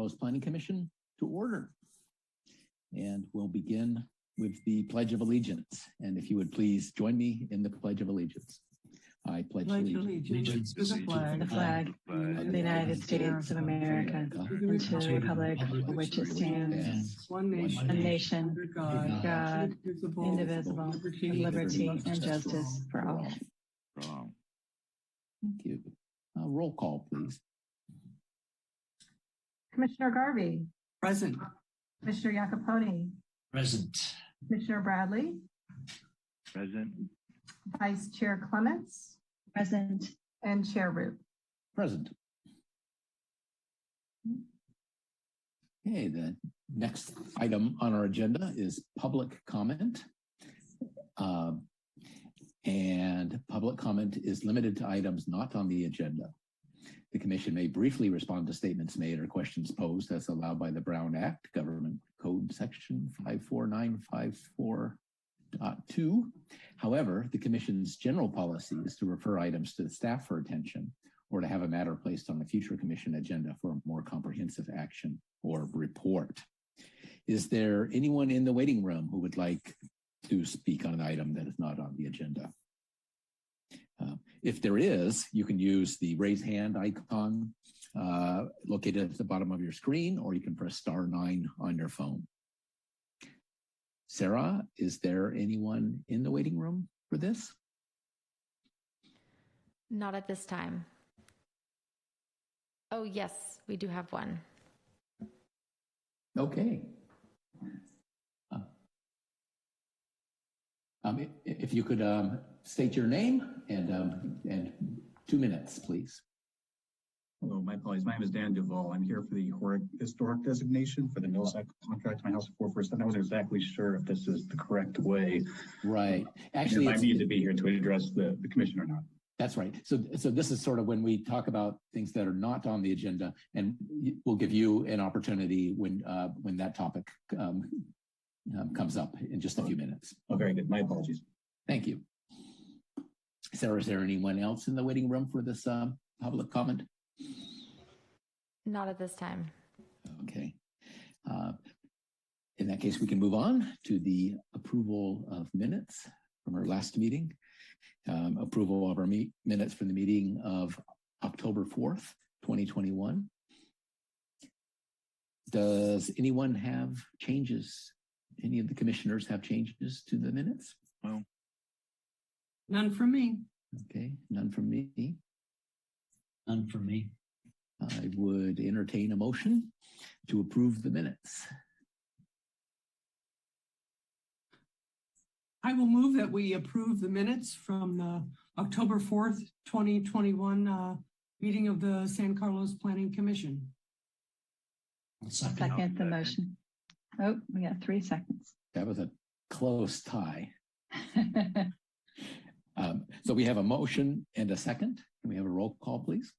Carlos Planning Commission to order. And we'll begin with the Pledge of Allegiance. And if you would please join me in the Pledge of Allegiance. I pledge allegiance to the flag of the United States of America, and to the republic for which it stands, one nation, under God, indivisible, with liberty and justice for all. Thank you. Roll call, please. Commissioner Garvey. Present. Commissioner Iacoponi. Present. Commissioner Bradley. Present. Vice Chair Clements. Present. And Chair Root. Present. Okay, the next item on our agenda is public comment. And public comment is limited to items not on the agenda. The Commission may briefly respond to statements made or questions posed as allowed by the Brown Act, Government Code Section 54954.2. However, the Commission's general policy is to refer items to the staff for attention or to have a matter placed on a future Commission agenda for a more comprehensive action or report. Is there anyone in the waiting room who would like to speak on an item that is not on the agenda? If there is, you can use the raise hand icon located at the bottom of your screen, or you can press *9 on your phone. Sarah, is there anyone in the waiting room for this? Not at this time. Oh, yes, we do have one. Okay. If you could state your name and 2 minutes, please. Hello, my apologies. My name is Dan Duvall. I'm here for the historic designation for the Millsack contract. My house 447. I wasn't exactly sure if this is the correct way. Right. Actually, I need to be here to address the commission or not. That's right. So this is sort of when we talk about things that are not on the agenda, and we'll give you an opportunity when that topic comes up in just a few minutes. Oh, very good. My apologies. Thank you. Sarah, is there anyone else in the waiting room for this public comment? Not at this time. Okay. In that case, we can move on to the approval of minutes from our last meeting. Approval of our minutes from the meeting of October 4th, 2021. Does anyone have changes? Any of the commissioners have changes to the minutes? Well, none from me. Okay, none from me. None from me. I would entertain a motion to approve the minutes. I will move that we approve the minutes from the October 4th, 2021 meeting of the San Carlos Planning Commission. I'll Second the motion. Oh, we got 3 seconds. That was a close tie. So we have a motion and a second. Can we have a roll call, please?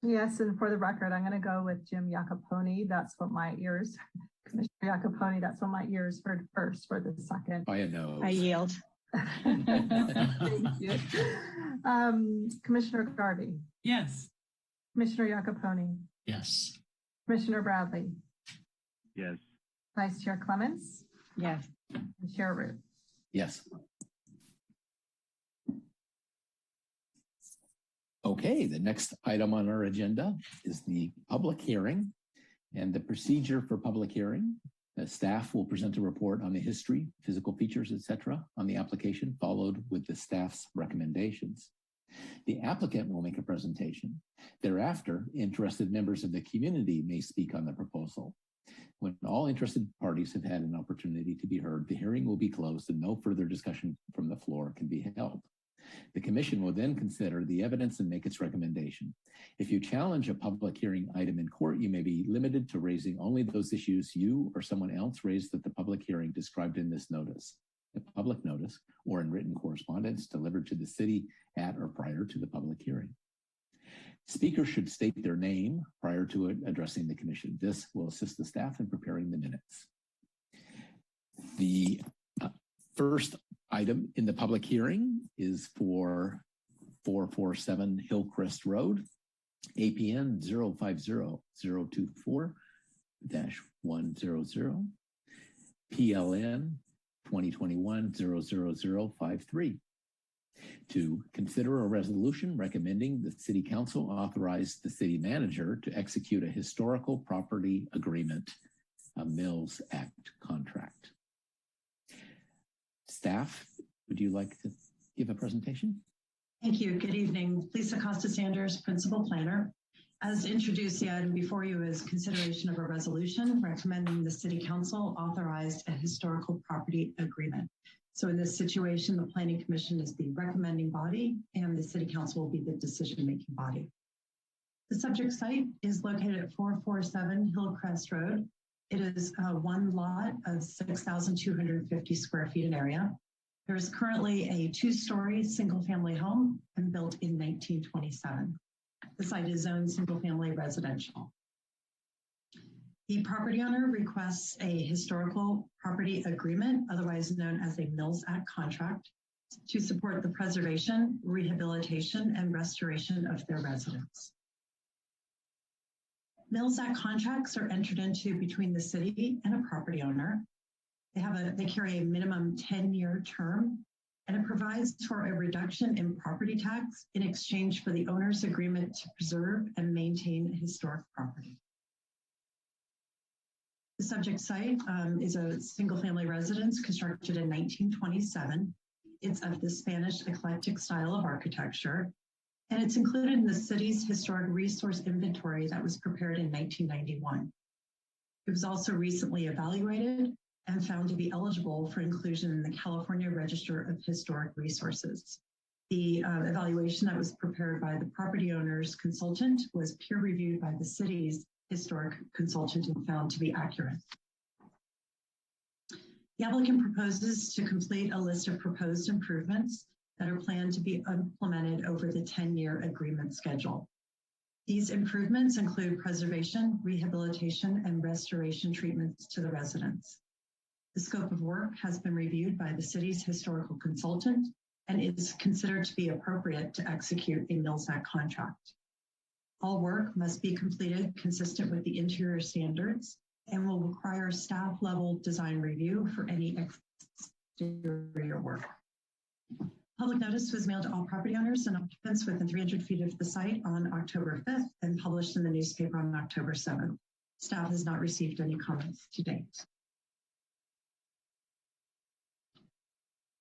Yes, and for the record, I'm going to go with Jim Iacoponi. That's what my ears, Commissioner Iacoponi, that's what my ears heard first. For the second, I know. I yield. Thank you. Commissioner Garvey. Yes. Commissioner Iacoponi. Yes. Commissioner Bradley. Yes. Vice Chair Clements. Yes. And Chair Root. Yes. Okay, the next item on our agenda is the public hearing and the procedure for public hearing. The staff will present a report on the history, physical features, etc. on the application, followed with the staff's recommendations. The applicant will make a presentation. Thereafter, interested members of the community may speak on the proposal. When all interested parties have had an opportunity to be heard, the hearing will be closed and no further discussion from the floor can be held. The Commission will then consider the evidence and make its recommendation. If you challenge a public hearing item in court, you may be limited to raising only those issues you or someone else raised at the public hearing described in this notice, a public notice, or in written correspondence delivered to the city at or prior to the public hearing. Speakers should state their name prior to addressing the Commission. This will assist the staff in preparing the minutes. The first item in the public hearing is for 447 Hillcrest Road. APN 050024-100, PLN 2021-00053. To consider a resolution recommending the City Council authorize the City Manager to execute a historical property agreement, a Mills Act contract. Staff, would you like to give a presentation? Thank you. Good evening. Lisa Costa-Sanders, Principal Planner. As introduced, the item before you is consideration of a resolution recommending the City Council authorize a historical property agreement. So in this situation, the Planning Commission is the recommending body and the City Council will be the decision-making body. The subject site is located at 447 Hillcrest Road. It is one lot of 6,250 square feet in area. There is currently a two-story single-family home and built in 1927. The site is zoned single-family residential. The property owner requests a historical property agreement, otherwise known as a Mills Act contract, to support the preservation, rehabilitation, and restoration of their residence. Mills Act contracts are entered into between the city and a property owner. They carry a minimum 10-year term, and it provides for a reduction in property tax in exchange for the owner's agreement to preserve and maintain historic property. The subject site is a single-family residence constructed in 1927. It's of the Spanish eclectic style of architecture, and it's included in the city's historic resource inventory that was prepared in 1991. It was also recently evaluated and found to be eligible for inclusion in the California Register of Historic Resources. The evaluation that was prepared by the property owner's consultant was peer-reviewed by the city's historic consultant and found to be accurate. The applicant proposes to complete a list of proposed improvements that are planned to be implemented over the 10-year agreement schedule. These improvements include preservation, rehabilitation, and restoration treatments to the residents. The scope of work has been reviewed by the city's historical consultant and is considered to be appropriate to execute a Mills Act contract. All work must be completed consistent with the interior standards and will require staff level design review for any exterior work. Public notice was mailed to all property owners and occupants within 300 feet of the site on October 5th and published in the newspaper on October 7th. Staff has not received any comments to date.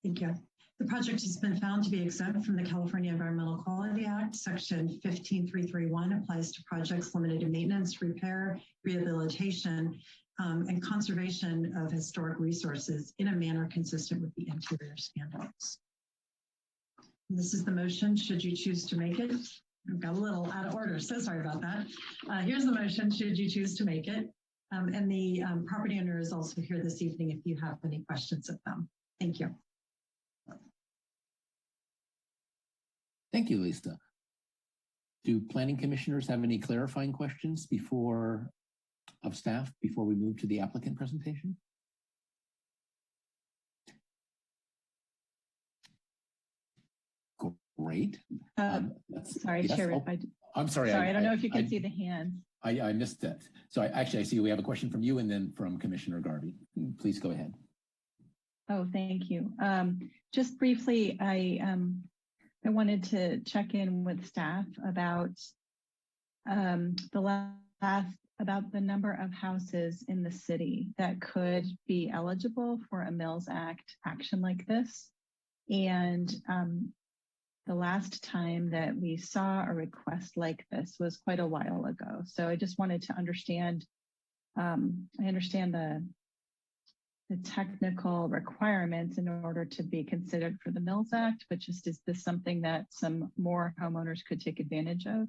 Thank you. The project has been found to be exempt from the California Environmental Quality Act. Section 15331 applies to projects limited to maintenance, repair, rehabilitation, and conservation of historic resources in a manner consistent with the interior standards. And this is the motion, should you choose to make it. I've got a little out of order, so sorry about that. Here's the motion, should you choose to make it. And the property owner is also here this evening if you have any questions of them. Thank you. Thank you, Lisa. Do planning commissioners have any clarifying questions of staff before we move to the applicant presentation? Great. Sorry, yes, Chair. I'm sorry. Sorry, I don't know if you can see the hand. I missed that. So I see we have a question from you and then from Commissioner Garvey. Please go ahead. Oh, thank you. Just briefly, I wanted to check in with staff about about the number of houses in the city that could be eligible for a Mills Act action like this. And the last time that we saw a request like this was quite a while ago. So I just wanted to understand, I understand the technical requirements in order to be considered for the Mills Act, but just is this something that some more homeowners could take advantage of?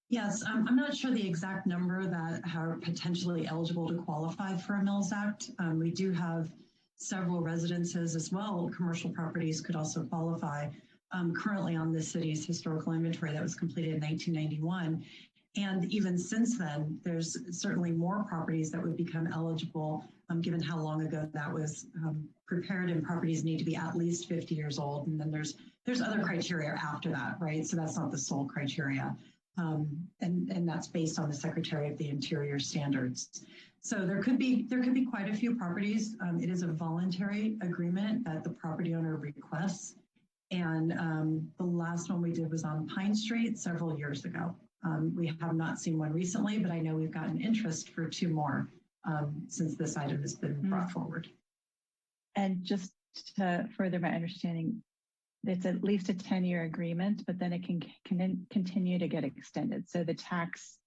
Yes, I'm not sure the exact number that are potentially eligible to qualify for a Mills Act. We do have several residences as well. Commercial properties could also qualify currently on the city's historical inventory that was completed in 1991. And even since then, there's certainly more properties that would become eligible given how long ago that was prepared, and properties need to be at least 50 years old. And then there's other criteria after that, right? So that's not the sole criteria. And that's based on the Secretary of the Interior standards. So there could be quite a few properties. It is a voluntary agreement that the property owner requests. And the last one we did was on Pine Street several years ago. We have not seen one recently, but I know we've gotten interest for 2 more since this item has been brought forward. And just to further my understanding, it's at least a 10-year agreement, but then it can continue to get extended. So the tax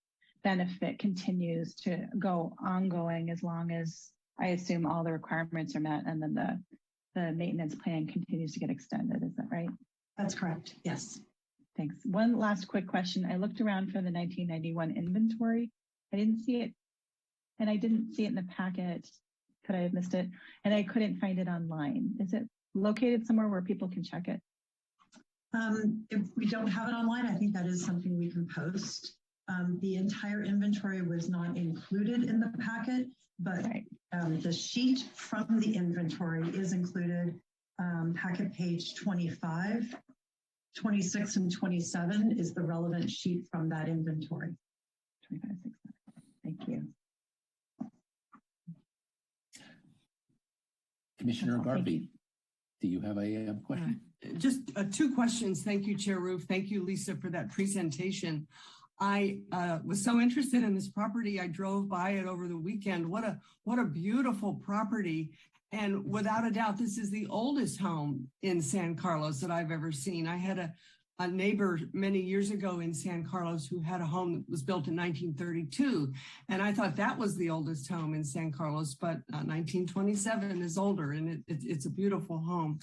benefit continues to go ongoing as long as, I assume, all the requirements are met, and then the maintenance plan continues to get extended. Is that right? That's correct. Yes. Thanks. One last quick question. I looked around for the 1991 inventory. I didn't see it, and I didn't see it in the packet. Could I have missed it? And I couldn't find it online. Is it located somewhere where people can check it? If we don't have it online, I think that is something we can post. The entire inventory was not included in the packet, but the sheet from the inventory is included. Packet page 25, 26, and 27 is the relevant sheet from that inventory. 25, 6, 7. Thank you. Commissioner Garvey, do you have a question? Just 2 questions. Thank you, Chair Roof. Thank you, Lisa, for that presentation. I was so interested in this property. I drove by it over the weekend. What a beautiful property. And without a doubt, this is the oldest home in San Carlos that I've ever seen. I had a neighbor many years ago in San Carlos who had a home that was built in 1932. And I thought that was the oldest home in San Carlos, but 1927 is older, and it's a beautiful home.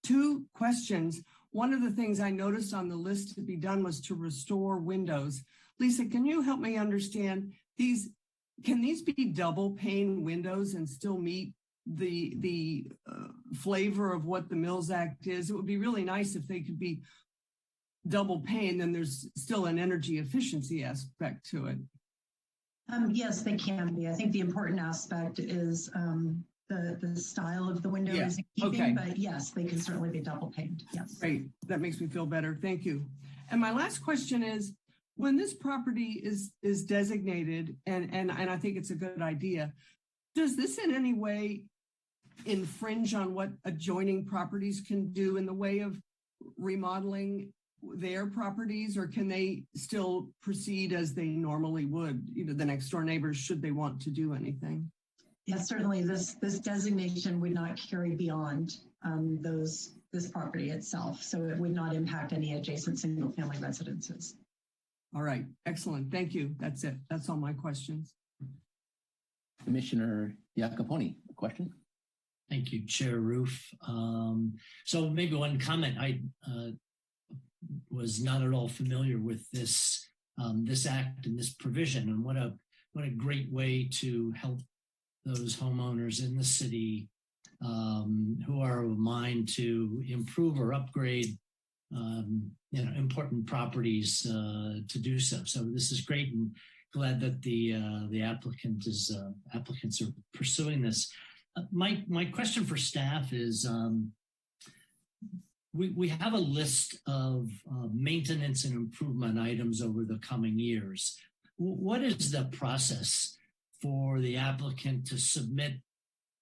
2 questions. One of the things I noticed on the list to be done was to restore windows. Lisa, can you help me understand these? Can these be double pane windows and still meet the flavor of what the Mills Act is? It would be really nice if they could be double pane, then there's still an energy efficiency aspect to it. Yes, they can be. I think the important aspect is the style of the window is in keeping, but yes, they can certainly be double paned. Yes. Great. That makes me feel better. Thank you. And my last question is, when this property is designated, and I think it's a good idea, does this in any way infringe on what adjoining properties can do in the way of remodeling their properties, or can they still proceed as they normally would, the next door neighbors, should they want to do anything? Yes, certainly this designation would not carry beyond this property itself. So it would not impact any adjacent single family residences. All right. Excellent. Thank you. That's it. That's all my questions. Commissioner Iacoponi, a question? Thank you, Chair Roof. So maybe one comment. I was not at all familiar with this act and this provision, and what a great way to help those homeowners in the city who are of a mind to improve or upgrade important properties to do so. So this is great, and glad that the applicants are pursuing this. My question for staff is, we have a list of maintenance and improvement items over the coming years. What is the process for the applicant to submit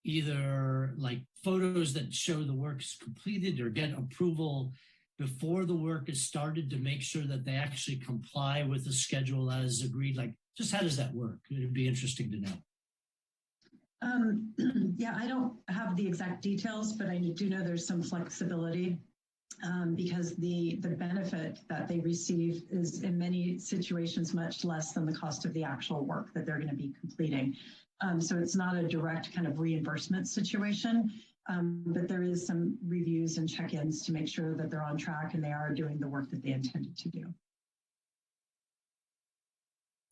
either like photos that show the work is completed, or get approval before the work is started to make sure that they actually comply with the schedule as agreed? Like, just how does that work? It'd be interesting to know. Yeah, I don't have the exact details, but I do know there's some flexibility because the benefit that they receive is in many situations much less than the cost of the actual work that they're going to be completing. So it's not a direct kind of reimbursement situation, but there is some reviews and check-ins to make sure that they're on track and they are doing the work that they intended to do.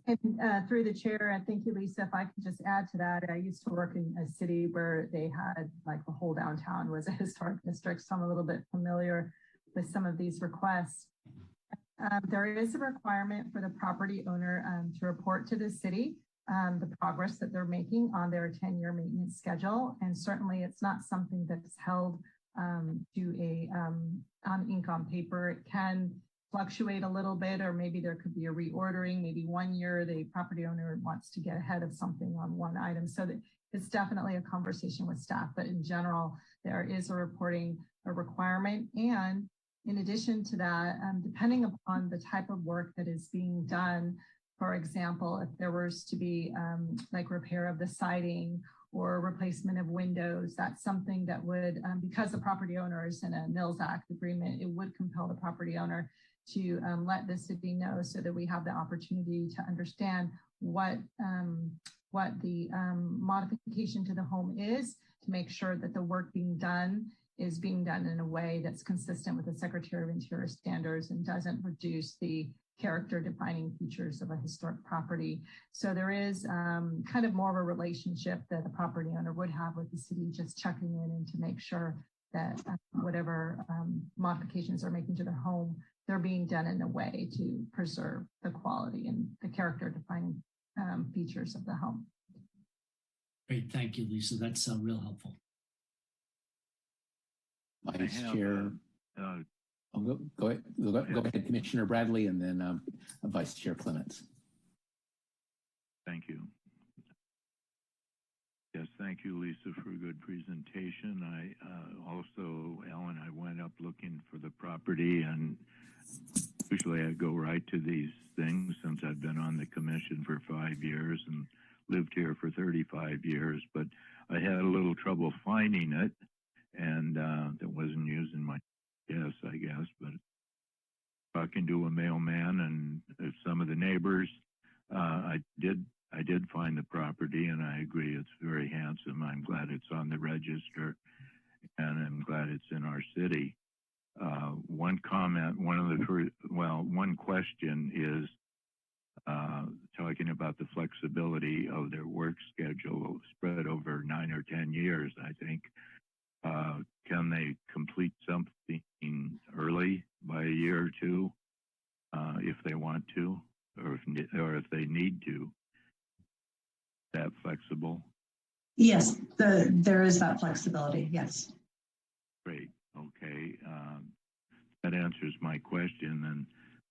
And through the chair, and thank you, Lisa, if I could just add to that, I used to work in a city where they had, like, the whole downtown was a historic district, so I'm a little bit familiar with some of these requests. There is a requirement for the property owner to report to the city the progress that they're making on their 10-year maintenance schedule, and certainly it's not something that's held to on ink on paper. It can fluctuate a little bit, or maybe there could be a reordering. Maybe 1 year the property owner wants to get ahead of something on one item. So that it's definitely a conversation with staff, but in general, there is a reporting requirement. And in addition to that, depending upon the type of work that is being done, for example, if there was to be like repair of the siding or replacement of windows, that's something that would, because the property owner is in a Mills Act agreement, it would compel the property owner to let the city know, so that we have the opportunity to understand what the modification to the home is, to make sure that the work being done is being done in a way that's consistent with the Secretary of Interior standards and doesn't reduce the character defining features of a historic property. So there is kind of more of a relationship that the property owner would have with the city, just checking in and to make sure that whatever modifications they're making to their home, they're being done in a way to preserve the quality and the character defining features of the home. Great, thank you, Lisa. That's real helpful. Vice Chair. Go ahead, Commissioner Bradley, and then Vice Chair Clements. Thank you. Yes, thank you, Lisa, for a good presentation. Ellen, I went up looking for the property, and usually I go right to these things since I've been on the commission for 5 years and lived here for 35 years, but I had a little trouble finding it, and that wasn't using my guess, I guess, but talking to a mailman and some of the neighbors, I did find the property, and I agree it's very handsome. I'm glad it's on the register, and I'm glad it's in our city. One comment, one question is talking about the flexibility of their work schedule spread over 9 or 10 years, I think. Can they complete something early by a year or two if they want to, or if they need to? That flexible? Yes, there is that flexibility. Yes. Great. Okay. That answers my question. And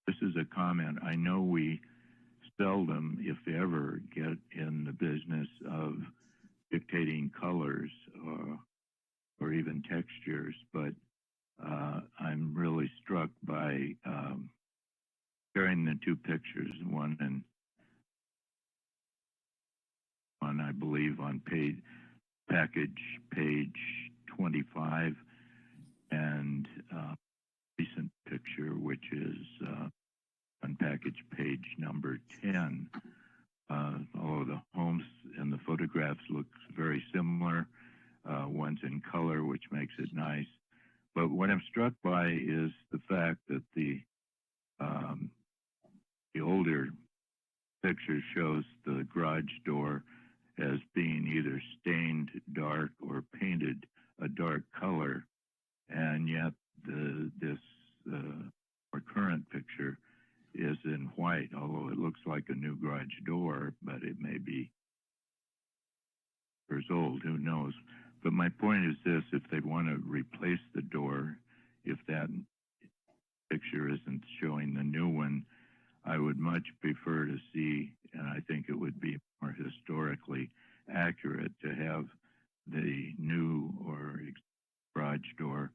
this is a comment. I know we seldom, if ever, get in the business of dictating colors or even textures, but I'm really struck by sharing the two pictures, one I believe on package page 25, and recent picture, which is on package page number 10. Although the homes and the photographs look very similar, one's in color, which makes it nice. But what I'm struck by is the fact that the older picture shows the garage door as being either stained dark or painted a dark color, and yet this more current picture is in white, although it looks like a new garage door, but it may be years old, who knows. But my point is this: if they want to replace the door, if that picture isn't showing the new one, I would much prefer to see, and I think it would be more historically accurate to have the new or garage door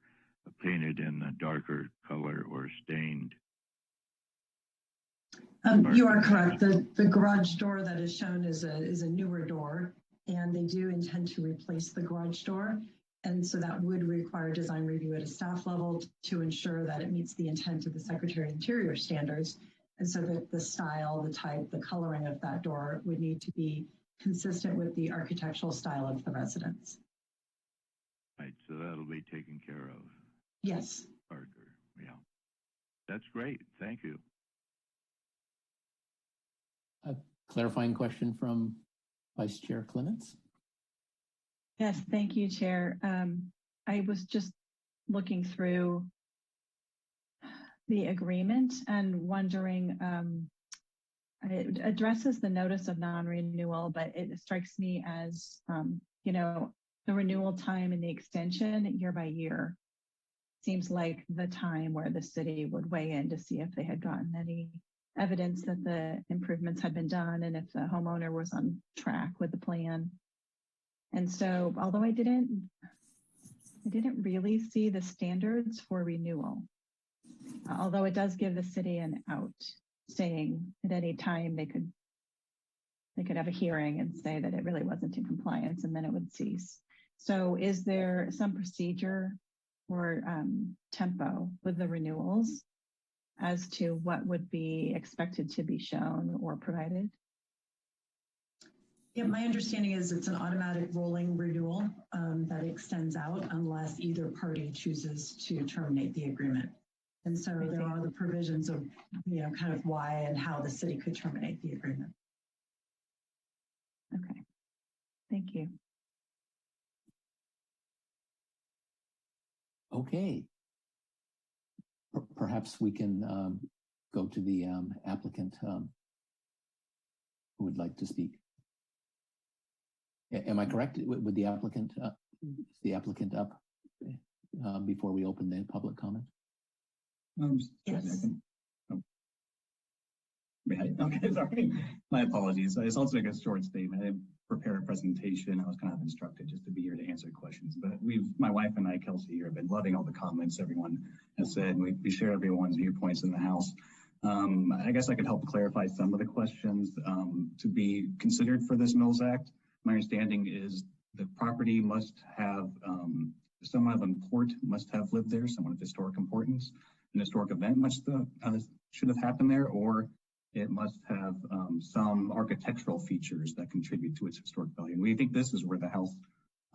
painted in a darker color or stained. You are correct. The garage door that is shown is a newer door, and they do intend to replace the garage door. And so that would require design review at a staff level to ensure that it meets the intent of the Secretary of Interior standards. And so that the style, the type, the coloring of that door would need to be consistent with the architectural style of the residence. Right, so that'll be taken care of. Yes. Parker, yeah. That's great, thank you. A clarifying question from Vice Chair Clements. Yes, thank you, Chair. I was just looking through the agreement and wondering, it addresses the notice of non-renewal, but it strikes me as, the renewal time and the extension year by year. seems like the time where the city would weigh in to see if they had gotten any evidence that the improvements had been done and if the homeowner was on track with the plan. And so, although I didn't really see the standards for renewal, although it does give the city an out, saying at any time they could have a hearing and say that it really wasn't in compliance, and then it would cease. So is there some procedure or tempo with the renewals as to what would be expected to be shown or provided? Yeah, my understanding is it's an automatic rolling renewal that extends out unless either party chooses to terminate the agreement. And so there are the provisions of, kind of why and how the city could terminate the agreement. Okay, thank you. Okay. Perhaps we can go to the applicant who would like to speak. Am I correct? With the applicant, is the applicant up before we open the public comment? Yes. Okay, sorry. My apologies. It's also like a short statement. I didn't prepare a presentation. I was kind of instructed just to be here to answer questions. But my wife and I, Kelsey, here have been loving all the comments everyone has said. We share everyone's viewpoints in the house. I guess I could help clarify some of the questions to be considered for this Mills Act. My understanding is the property must have someone of import must have lived there, someone of historic importance. An historic event should have happened there, or it must have some architectural features that contribute to its historic value. And we think this is where the house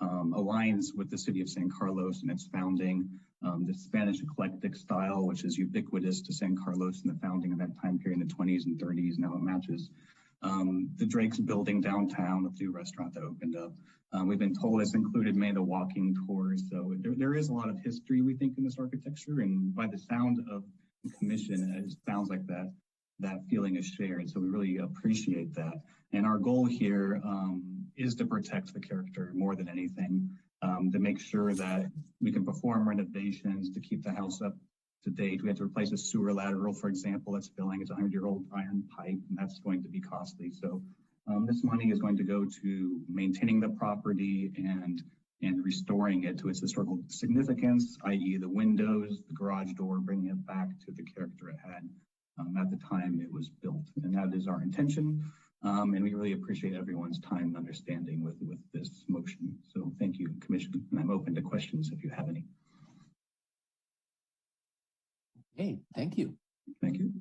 aligns with the city of San Carlos and its founding, the Spanish eclectic style, which is ubiquitous to San Carlos in the founding of that time period in the 20s and 30s. Now it matches the Drake's building downtown, the new restaurant that opened up. We've been told it's included many of the walking tours. So there is a lot of history, we think, in this architecture. And by the sound of the commission, it sounds like that feeling is shared. So we really appreciate that. And our goal here is to protect the character more than anything, to make sure that we can perform renovations to keep the house up to date. We had to replace a sewer lateral, for example, that's filling. It's a 100-year-old iron pipe, and that's going to be costly. So this money is going to go to maintaining the property and restoring it to its historical significance, i.e. the windows, the garage door, bringing it back to the character it had at the time it was built. And that is our intention. And we really appreciate everyone's time and understanding with this motion. So thank you, Commission. And I'm open to questions if you have any. Okay, thank you. Thank you.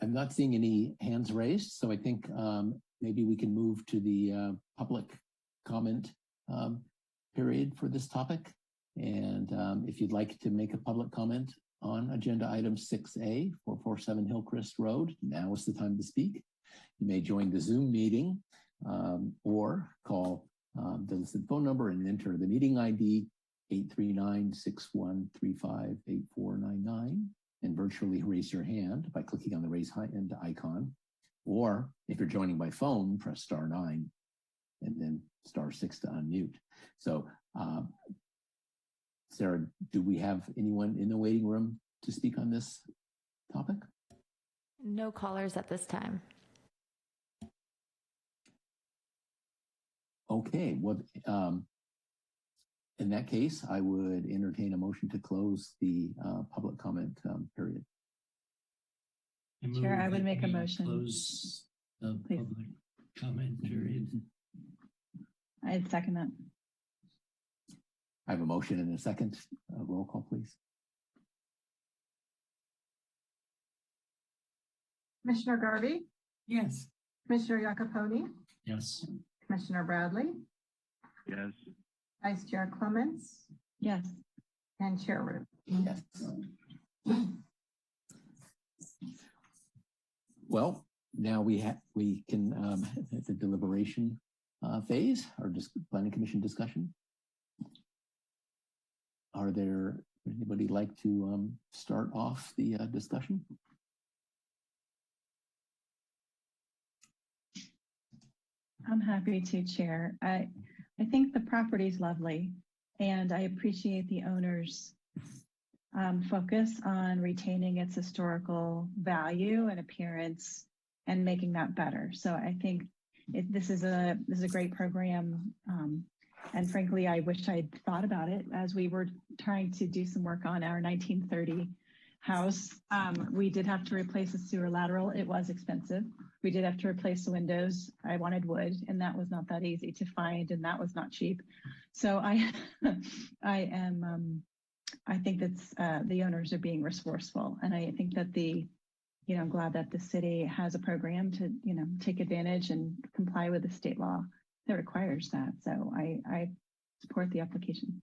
I'm not seeing any hands raised, so I think maybe we can move to the public comment period for this topic. And if you'd like to make a public comment on agenda item 6A, 447 Hillcrest Road, now is the time to speak. You may join the Zoom meeting or call the listed phone number and enter the meeting ID 839-6135-8499 and virtually raise your hand by clicking on the raise hand icon. Or if you're joining by phone, press *9 and then *6 to unmute. So Sarah, do we have anyone in the waiting room to speak on this topic? No callers at this time. Okay, well, in that case, I would entertain a motion to close the public comment period. Chair, I would make a motion. Close the Please. public comment period. I'd second that. I have a motion and a second. Roll call, please. Commissioner Garvey, Yes. Commissioner Iacoponi, Yes. Commissioner Bradley, Yes. Vice Chair Clements, Yes. and Chair Root. Yes. Well, now we can at the deliberation phase, or just planning commission discussion. Are there anybody like to start off the discussion? I'm happy to, Chair. I think the property is lovely, and I appreciate the owner's focus on retaining its historical value and appearance and making that better. So I think this is a great program. And frankly, I wish I'd thought about it as we were trying to do some work on our 1930 house. We did have to replace the sewer lateral. It was expensive. We did have to replace the windows. I wanted wood, and that was not that easy to find, and that was not cheap. So I think that the owners are being resourceful, and I think that I'm glad that the city has a program to, take advantage and comply with the state law that requires that. So I support the application.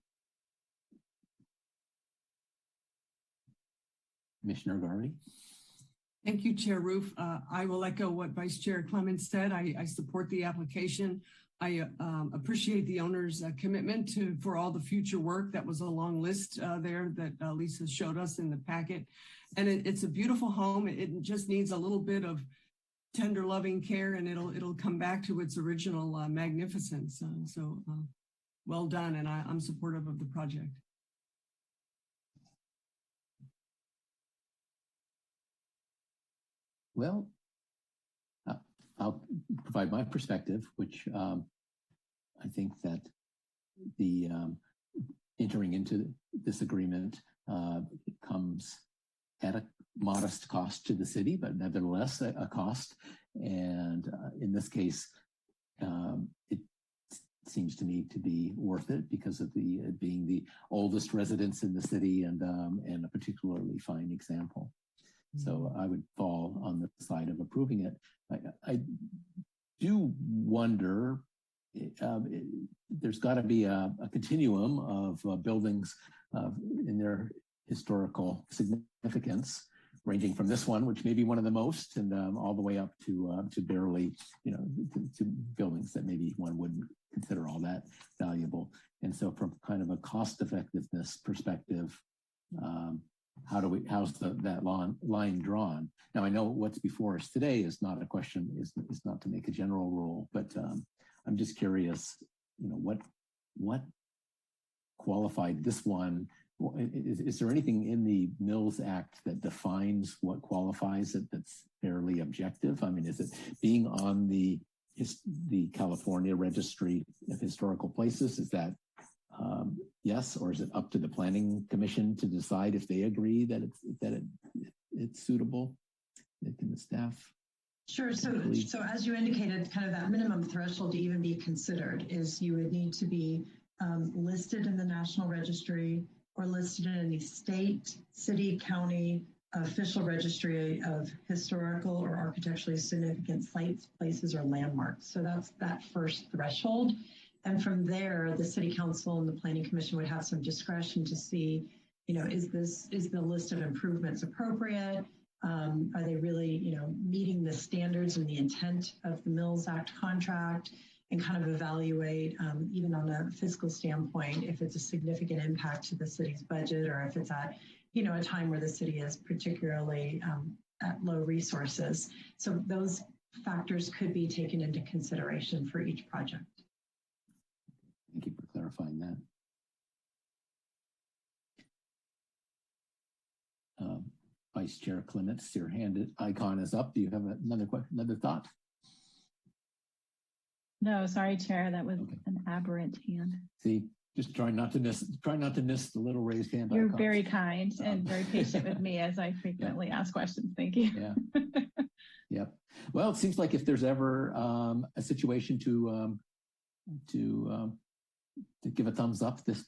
Commissioner Garvey. Thank you, Chair Roof. I will echo what Vice Chair Clemens said. I support the application. I appreciate the owner's commitment for all the future work. That was a long list there that Lisa showed us in the packet. And it's a beautiful home. It just needs a little bit of tender, loving care, and it'll come back to its original magnificence. So well done, and I'm supportive of the project. Well, I'll provide my perspective, which I think that the entering into this agreement comes at a modest cost to the city, but nevertheless a cost. And in this case, it seems to me to be worth it because of being the oldest residence in the city and a particularly fine example. So I would fall on the side of approving it. I do wonder, there's got to be a continuum of buildings in their historical significance, ranging from this one, which may be one of the most, and all the way up to barely, to buildings that maybe one wouldn't consider all that valuable. And so from kind of a cost effectiveness perspective, how's that line drawn? Now, I know what's before us today is not a question, is not to make a general rule, but I'm just curious, what qualified this one? Is there anything in the Mills Act that defines what qualifies it that's fairly objective? I mean, is it being on the California Registry of Historical Places? Is that yes, or is it up to the Planning Commission to decide if they agree that it's suitable? Can the staff? Sure. So as you indicated, kind of that minimum threshold to even be considered is you would need to be listed in the National Registry or listed in any state, city, county, official registry of historical or architecturally significant sites, places, or landmarks. So that's that first threshold. And from there, the City Council and the Planning Commission would have some discretion to see, is the list of improvements appropriate? Are they really, meeting the standards and the intent of the Mills Act contract, and kind of evaluate, even on a fiscal standpoint, if it's a significant impact to the city's budget, or if it's at, a time where the city is particularly at low resources. So those factors could be taken into consideration for each project. Thank you for clarifying that. Vice Chair Clements, your hand icon is up. Do you have another thought? No, sorry, Chair. That was an aberrant hand. See, just try not to miss the little raised hand. You're icons. very kind and very patient with me as I frequently ask questions. Thank you. Yeah. Yep. Well, it seems like if there's ever a situation to give a thumbs up, this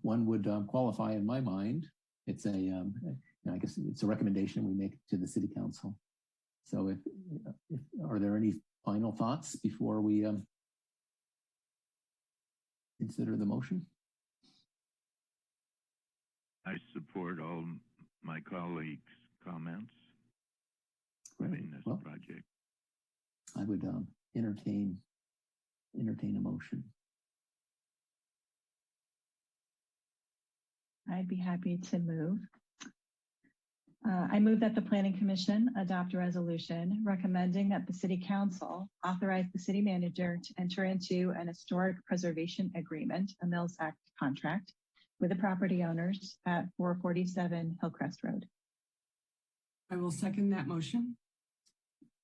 one would qualify in my mind. It's I guess it's a recommendation we make to the City Council. So if are there any final thoughts before we consider the motion? I support all my colleagues' comments in this project. I would entertain a motion. I'd be happy to move I move that the Planning Commission adopt a resolution recommending that the City Council authorize the City Manager to enter into an historic preservation agreement, a Mills Act contract, with the property owners at 447 Hillcrest Road. I will second that motion.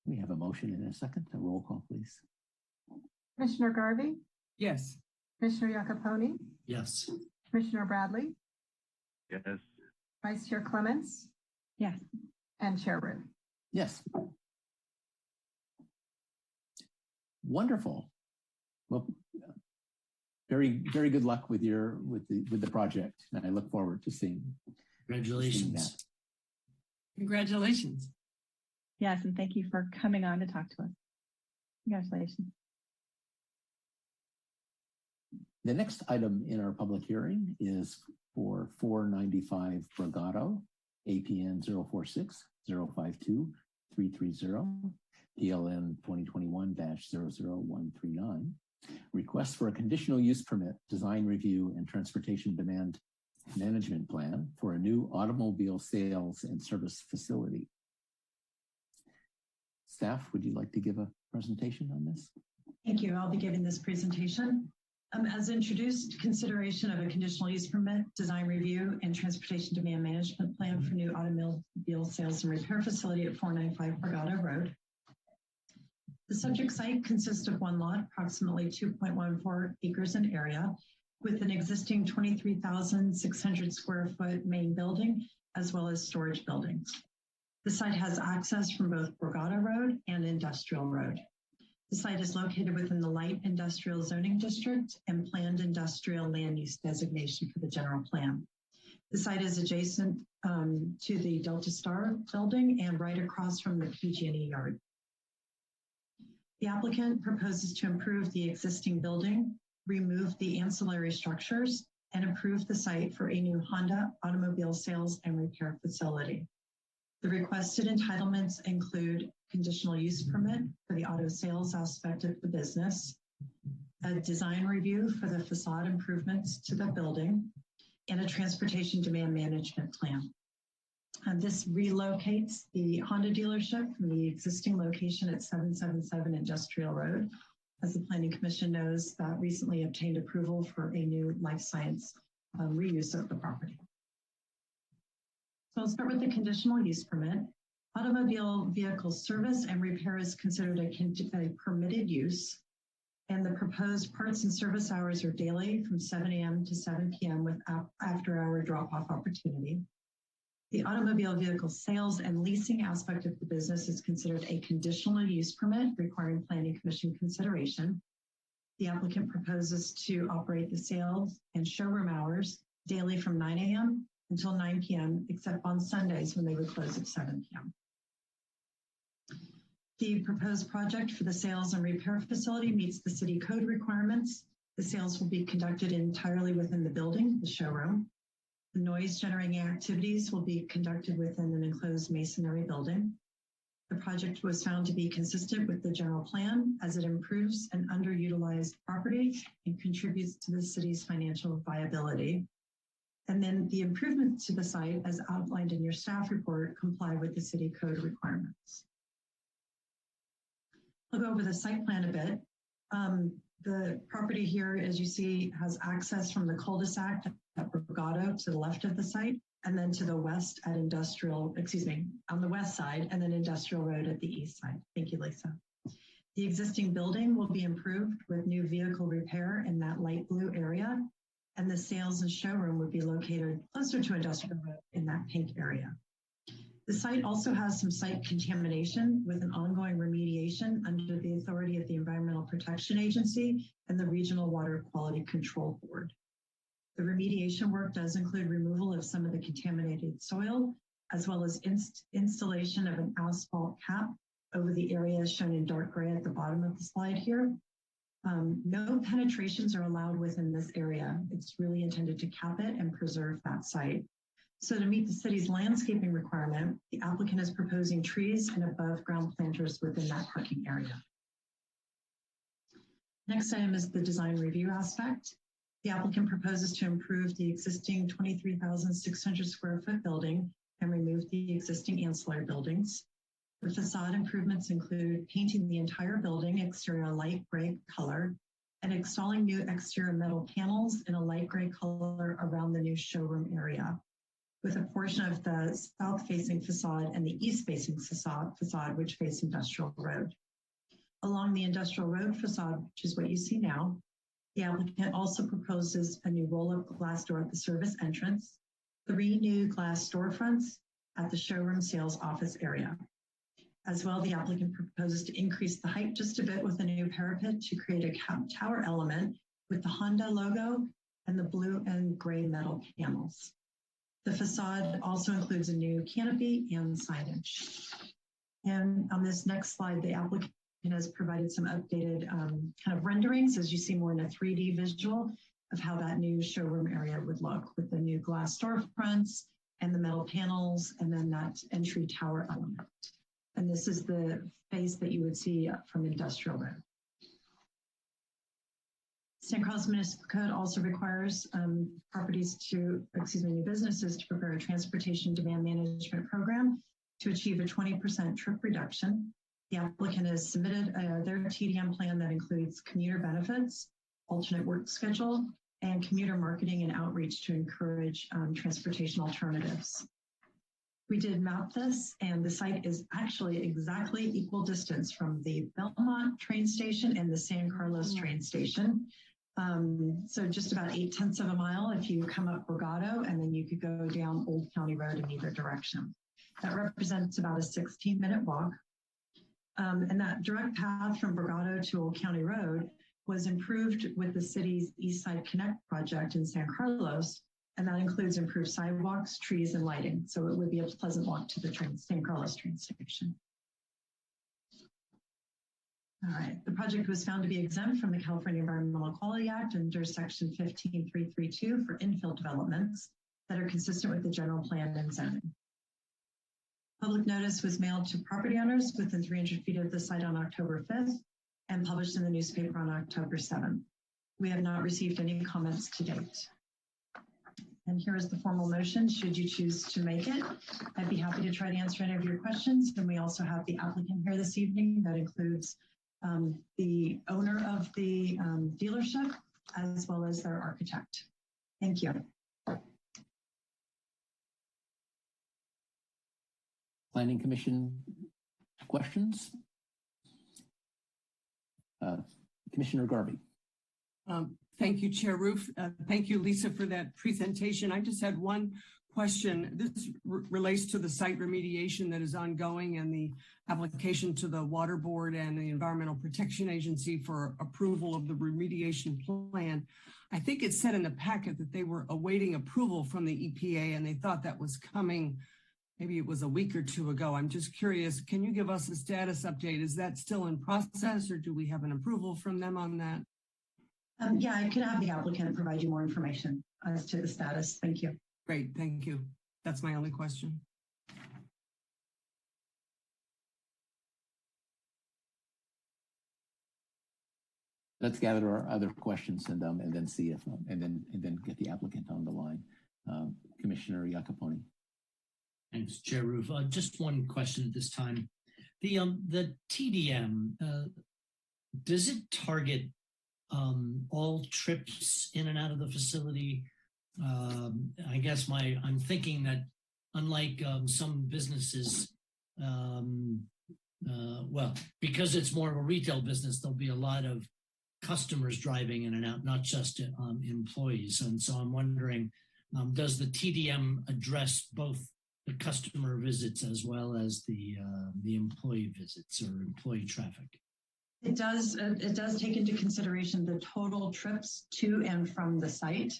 We have a motion and a second. A roll call, please. Commissioner Garvey, Yes. Commissioner Iacopone, Yes. Commissioner Bradley, Yes. Vice Chair Clements, Yes. and Chair Root. Yes. Wonderful. Well, very good luck with the project, and I look forward to seeing Congratulations. that. Congratulations. Yes, and thank you for coming on to talk to us. Congratulations. The next item in our public hearing is for 495 Brigado, APN 046-052-330, PLN 2021-00139. Request for a conditional use permit, design review, and transportation demand management plan for a new automobile sales and service facility. Staff, would you like to give a presentation on this? Thank you. I'll be giving this presentation. As introduced, consideration of a conditional use permit, design review, and transportation demand management plan for new automobile sales and repair facility at 495 Brigado Road. The subject site consists of one lot, approximately 2.14 acres in area, with an existing 23,600 square foot main building, as well as storage buildings. The site has access from both Brigado Road and Industrial Road. The site is located within the light industrial zoning district and planned industrial land use designation for the general plan. The site is adjacent to the Delta Star building and right across from the PG&E yard. The applicant proposes to improve the existing building, remove the ancillary structures, and improve the site for a new Honda automobile sales and repair facility. The requested entitlements include conditional use permit for the auto sales aspect of the business, a design review for the facade improvements to the building, and a transportation demand management plan. This relocates the Honda dealership from the existing location at 777 Industrial Road. As the Planning Commission knows, that recently obtained approval for a new life science reuse of the property. So I'll start with the conditional use permit. Automobile vehicle service and repair is considered a permitted use, and the proposed parts and service hours are daily from 7 a.m. to 7 p.m. with after-hour drop-off opportunity. The automobile vehicle sales and leasing aspect of the business is considered a conditional use permit requiring Planning Commission consideration. The applicant proposes to operate the sales and showroom hours daily from 9 a.m. until 9 p.m., except on Sundays when they would close at 7 p.m. The proposed project for the sales and repair facility meets the city code requirements. The sales will be conducted entirely within the building, the showroom. The noise generating activities will be conducted within an enclosed masonry building. The project was found to be consistent with the general plan as it improves an underutilized property and contributes to the city's financial viability. And then the improvements to the site, as outlined in your staff report, comply with the city code requirements. I'll go over the site plan a bit. The property here, as you see, has access from the cul-de-sac at Brigado to the left of the site, and then to the west at on the west side, and then Industrial Road at the east side. Thank you, Lisa. The existing building will be improved with new vehicle repair in that light blue area, and the sales and showroom would be located closer to Industrial Road in that pink area. The site also has some site contamination with an ongoing remediation under the authority of the Environmental Protection Agency and the Regional Water Quality Control Board. The remediation work does include removal of some of the contaminated soil, as well as installation of an asphalt cap over the area shown in dark gray at the bottom of the slide here. No penetrations are allowed within this area. It's really intended to cap it and preserve that site. So to meet the city's landscaping requirement, the applicant is proposing trees and above ground planters within that parking area. Next item is the design review aspect. The applicant proposes to improve the existing 23,600 square foot building and remove the existing ancillary buildings. The facade improvements include painting the entire building exterior light gray color and installing new exterior metal panels in a light gray color around the new showroom area, with a portion of the south-facing facade and the east-facing facade, which face Industrial Road. Along the Industrial Road facade, which is what you see now, the applicant also proposes a new roll-up glass door at the service entrance, 3 new glass storefronts at the showroom sales office area. As well, the applicant proposes to increase the height just a bit with a new parapet to create a tower element with the Honda logo and the blue and gray metal panels. The facade also includes a new canopy and signage. And on this next slide, the applicant has provided some updated kind of renderings, as you see more in a 3D visual of how that new showroom area would look with the new glass storefronts and the metal panels, and then that entry tower element. And this is the face that you would see from Industrial Road. San Carlos Municipal Code also requires new businesses to prepare a transportation demand management program to achieve a 20% trip reduction. The applicant has submitted their TDM plan that includes commuter benefits, alternate work schedule, and commuter marketing and outreach to encourage transportation alternatives. We did map this, and the site is actually exactly equal distance from the Belmont train station and the San Carlos train station. So just about 0.8 of a mile if you come up Borgado, and then you could go down Old County Road in either direction. That represents about a 16-minute walk. And that direct path from Borgado to Old County Road was improved with the city's East Side Connect project in San Carlos, and that includes improved sidewalks, trees, and lighting. So it would be a pleasant walk to the San Carlos train station. All right, the project was found to be exempt from the California Environmental Quality Act under Section 15332 for infill developments that are consistent with the general plan and zoning. Public notice was mailed to property owners within 300 feet of the site on October 5th and published in the newspaper on October 7th. We have not received any comments to date. And here is the formal motion, should you choose to make it. I'd be happy to try to answer any of your questions. And we also have the applicant here this evening. That includes the owner of the dealership, as well as their architect. Thank you. Planning Commission questions? Commissioner Garvey. Thank you, Chair Roof. Thank you, Lisa, for that presentation. I just had one question. This relates to the site remediation that is ongoing and the application to the Water Board and the Environmental Protection Agency for approval of the remediation plan. I think it said in the packet that they were awaiting approval from the EPA and they thought that was coming. Maybe it was a week or two ago. I'm just curious, can you give us a status update? Is that still in process, or do we have an approval from them on that? Yeah, I could have the applicant provide you more information as to the status. Thank you. Great, thank you. That's my only question. Let's gather our other questions and then see if and then get the applicant on the line. Commissioner Iacoponi. Thanks, Chair Roof. Just one question at this time. The TDM, does it target all trips in and out of the facility? I guess I'm thinking that unlike some businesses, well, because it's more of a retail business, there'll be a lot of customers driving in and out, not just employees. And so I'm wondering, does the TDM address both the customer visits as well as the employee visits or employee traffic? It does take into consideration the total trips to and from the site.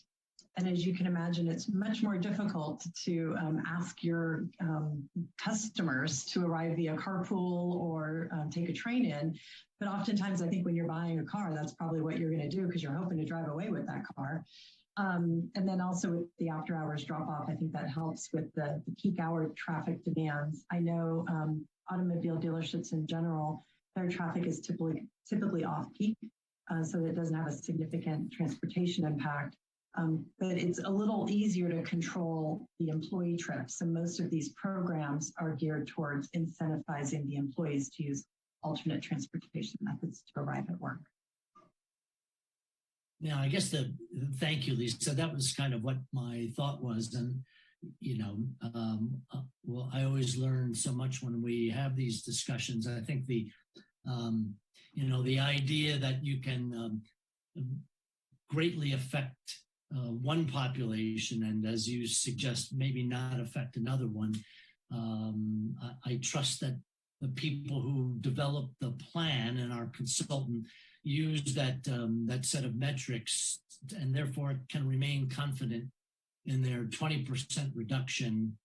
And as you can imagine, it's much more difficult to ask your customers to arrive via carpool or take a train in. But oftentimes, I think when you're buying a car, that's probably what you're going to do because you're hoping to drive away with that car. And then also with the after hours drop off, I think that helps with the peak hour traffic demands. I know automobile dealerships in general, their traffic is typically off peak, so that it doesn't have a significant transportation impact. But it's a little easier to control the employee trips. And most of these programs are geared towards incentivizing the employees to use alternate transportation methods to arrive at work. Now, I guess thank you, Lisa. That was kind of what my thought was. And, well, I always learn so much when we have these discussions. I think the idea that you can greatly affect one population and, as you suggest, maybe not affect another one. I trust that the people who develop the plan and our consultant use that set of metrics, and therefore can remain confident in their 20% reduction,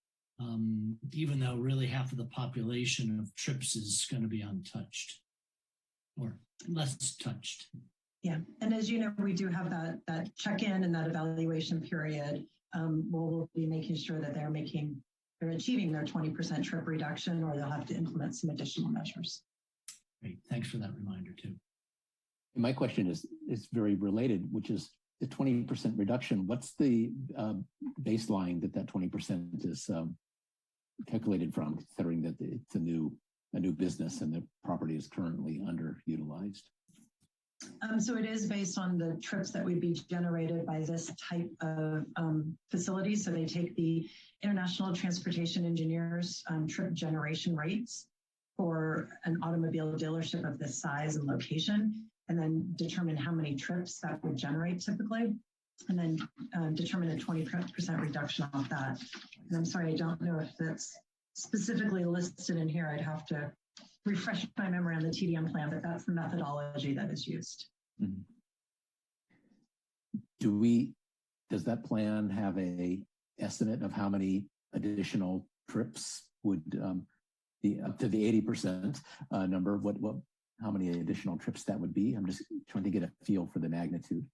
even though really half of the population of trips is going to be untouched or less touched. Yeah, and as you know, we do have that check-in and that evaluation period. We'll be making sure that they're achieving their 20% trip reduction, or they'll have to implement some additional measures. Great, thanks for that reminder too. My question is very related, which is the 20% reduction. What's the baseline that 20% is calculated from, considering that it's a new business and the property is currently underutilized? So it is based on the trips that would be generated by this type of facility. So they take the International Transportation Engineers trip generation rates for an automobile dealership of this size and location, and then determine how many trips that would generate typically, and then determine a 20% reduction off that. And I'm sorry, I don't know if that's specifically listed in here. I'd have to refresh my memory on the TDM plan, but that's the methodology that is used. Mm-hmm. Does that plan have a estimate of how many additional trips would be up to the 80% number? How many additional trips that would be? I'm just trying to get a feel for the magnitude.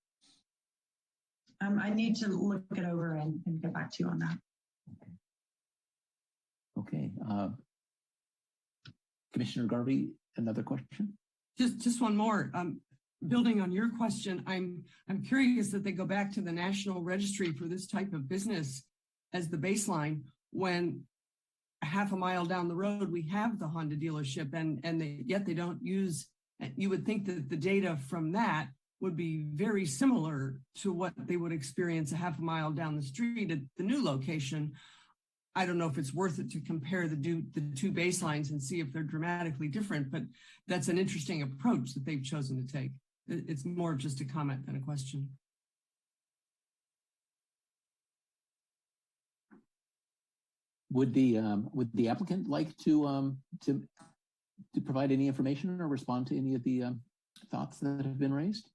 I need to look it over and get back to you on that. Okay. Commissioner Garvey, another question? Just one more. Building on your question, I'm curious that they go back to the National Registry for this type of business as the baseline when half a mile down the road we have the Honda dealership, yet they don't use. You would think that the data from that would be very similar to what they would experience a half a mile down the street at the new location. I don't know if it's worth it to compare the two baselines and see if they're dramatically different, but that's an interesting approach that they've chosen to take. It's more of just a comment than a question. Would the applicant like to provide any information or respond to any of the thoughts that have been raised?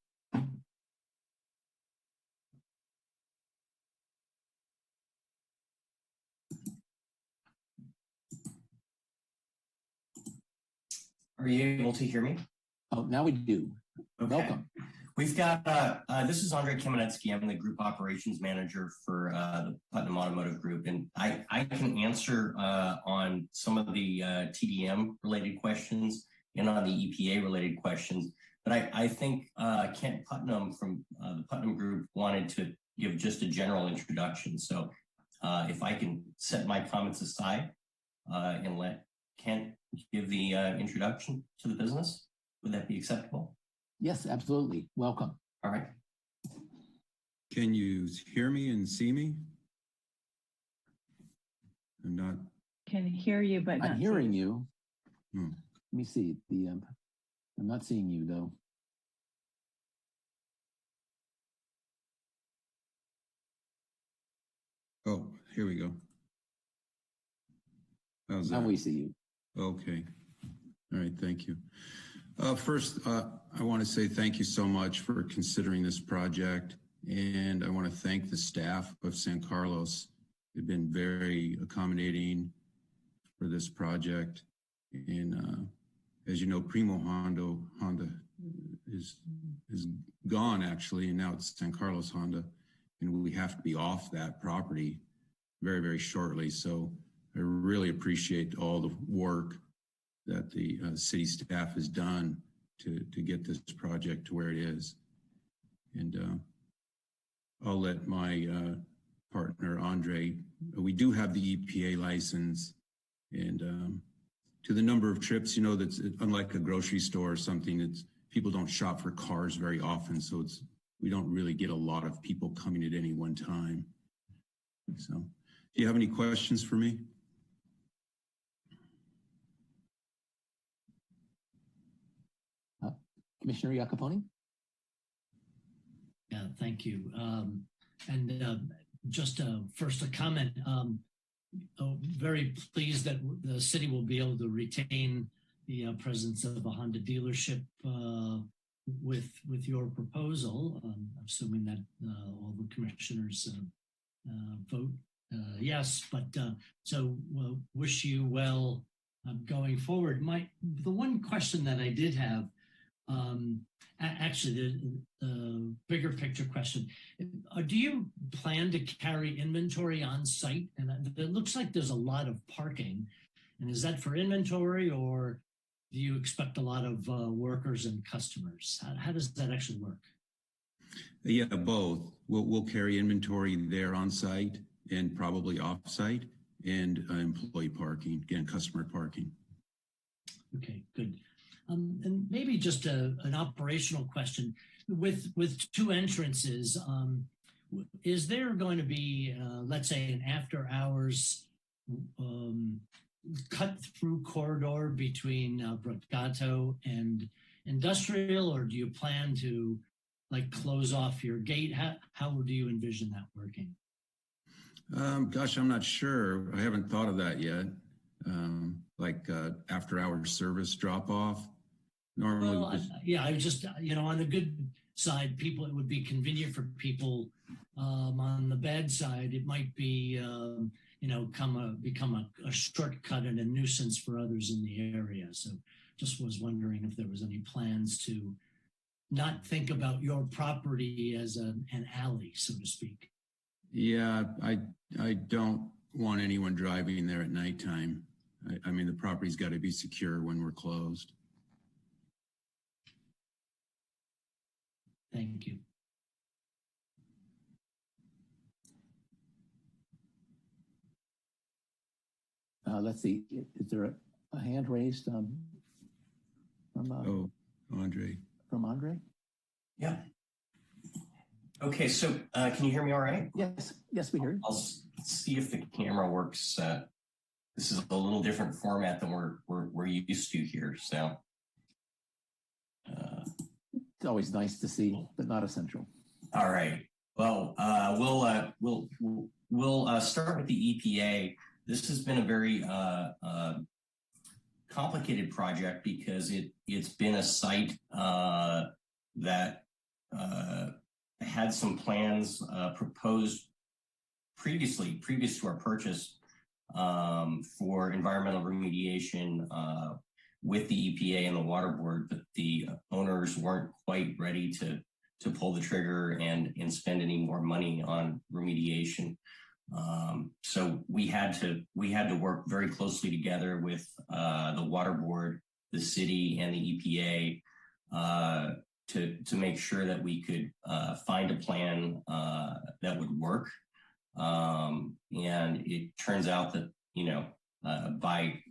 Are you able to hear me? Oh, now we do. Okay. Welcome. We've got, this is Andre Kamenetsky. I'm the group operations manager for the Putnam Automotive Group. And I can answer on some of the TDM related questions and on the EPA related questions. But I think Kent Putnam from the Putnam Group wanted to give just a general introduction. So if I can set my comments aside and let Kent give the introduction to the business, would that be acceptable? Yes, absolutely. Welcome. All right. Can you hear me and see me? I'm not. Can hear you, but I'm not hearing you. Hmm. Let me see. I'm not seeing you though. Oh, here we go. How's that? Now we see you. Okay. All right. Thank you. First, I want to say thank you so much for considering this project. And I want to thank the staff of San Carlos. They've been very accommodating for this project. And as you know, Primo Honda is gone actually, and now it's San Carlos Honda. And we have to be off that property very, very shortly. So I really appreciate all the work that the city staff has done to get this project to where it is. And I'll let my partner, Andre, we do have the EPA license, and to the number of trips, you know, that's unlike a grocery store or something, it's people don't shop for cars very often. So we don't really get a lot of people coming at any one time. So do you have any questions for me? Commissioner Iacoponi? Yeah, thank you. Just first a comment. Very pleased that the city will be able to retain the presence of a Honda dealership with your proposal. Assuming that all the commissioners vote yes. But so wish you well going forward. The one question that I did have. Actually, the bigger picture question, do you plan to carry inventory on site? And it looks like there's a lot of parking. And is that for inventory, or do you expect a lot of workers and customers? How does that actually work? Yeah, both. We'll carry inventory there on site and probably off site, and employee parking, again, customer parking. Okay, good. And maybe just an operational question. With two entrances, is there going to be, let's say, an after hours cut through corridor between Bragato and Industrial, or do you plan to like close off your gate? How do you envision that working? Gosh, I'm not sure. I haven't thought of that yet. Like after hours service drop off. Normally, well, yeah, I just, you know, on the good side, it would be convenient for people. On the bad side, it might be, you know, become a shortcut and a nuisance for others in the area. So just was wondering if there was any plans to not think about your property as an alley, so to speak. Yeah, I don't want anyone driving there at nighttime. I mean, the property's got to be secure when we're closed. Thank you. Let's see. Is there a hand raised from Andre? From Andre? Yeah. Okay, so can you hear me all right? Yes, we hear you. I'll see if the camera works. This is a little different format than we're used to here. So it's always nice to see, but not essential. All right. Well, we'll start with the EPA. This has been a very complicated project because it's been a site that had some plans proposed previous to our purchase for environmental remediation with the EPA and the Water Board, but the owners weren't quite ready to pull the trigger and spend any more money on remediation. So we had to work very closely together with the Water Board, the city, and the EPA to make sure that we could find a plan that would work. And it turns out that, you know, by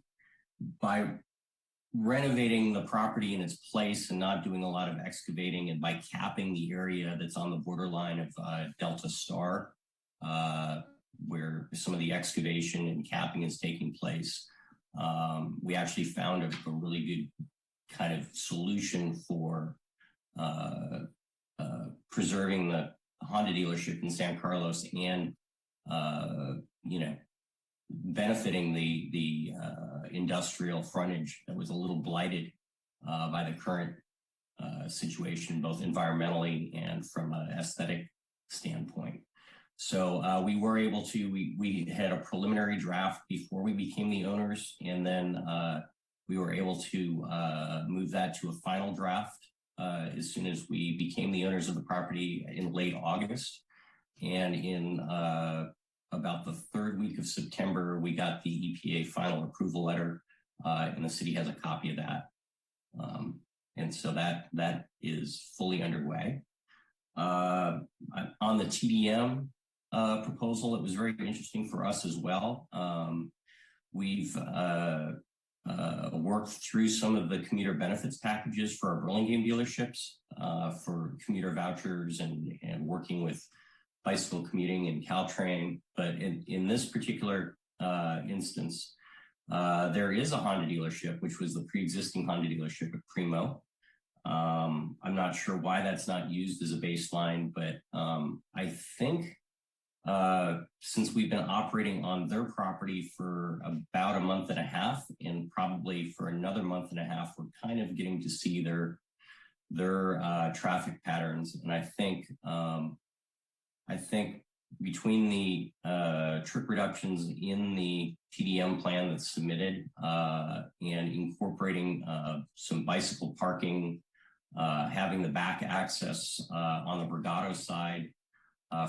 renovating the property in its place and not doing a lot of excavating, and by capping the area that's on the borderline of Delta Star, where some of the excavation and capping is taking place, we actually found a really good kind of solution for preserving the Honda dealership in San Carlos and, you know, benefiting the industrial frontage that was a little blighted by the current situation, both environmentally and from an aesthetic standpoint. So we were able to, we had a preliminary draft before we became the owners, and then we were able to move that to a final draft as soon as we became the owners of the property in late August. And in about the third week of September, we got the EPA final approval letter, and the city has a copy of that. And so that is fully underway. On the TDM proposal, it was very interesting for us as well. We've worked through some of the commuter benefits packages for our Burlingame dealerships for commuter vouchers and working with bicycle commuting and Caltrain. But in this particular instance, there is a Honda dealership, which was the pre-existing Honda dealership at Primo. I'm not sure why that's not used as a baseline, but I think since we've been operating on their property for about a month and a half, and probably for another month and a half, we're kind of getting to see their traffic patterns. And I think between the trip reductions in the TDM plan that's submitted and incorporating some bicycle parking, having the back access on the Brigado side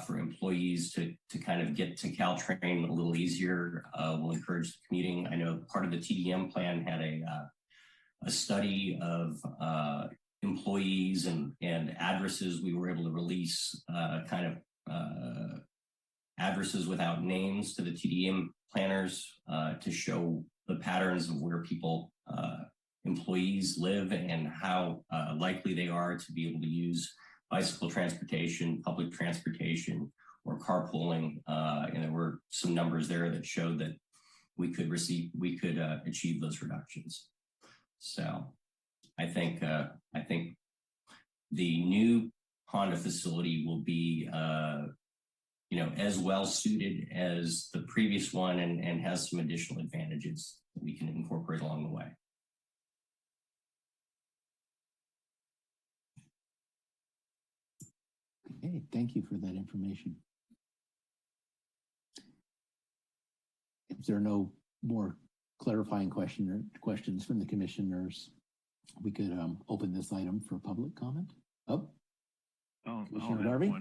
for employees to kind of get to Caltrain a little easier will encourage the commuting. I know part of the TDM plan had a study of employees and addresses. We were able to release addresses without names to the TDM planners to show the patterns of where people, employees live and how likely they are to be able to use bicycle transportation, public transportation, or carpooling. And there were some numbers there that showed that we could achieve those reductions. So I think the new Honda facility will be as well suited as the previous one and has some additional advantages that we can incorporate along the way. Okay, thank you for that information. If there are no more clarifying questions from the commissioners, we could open this item for public comment. Commissioner Darby?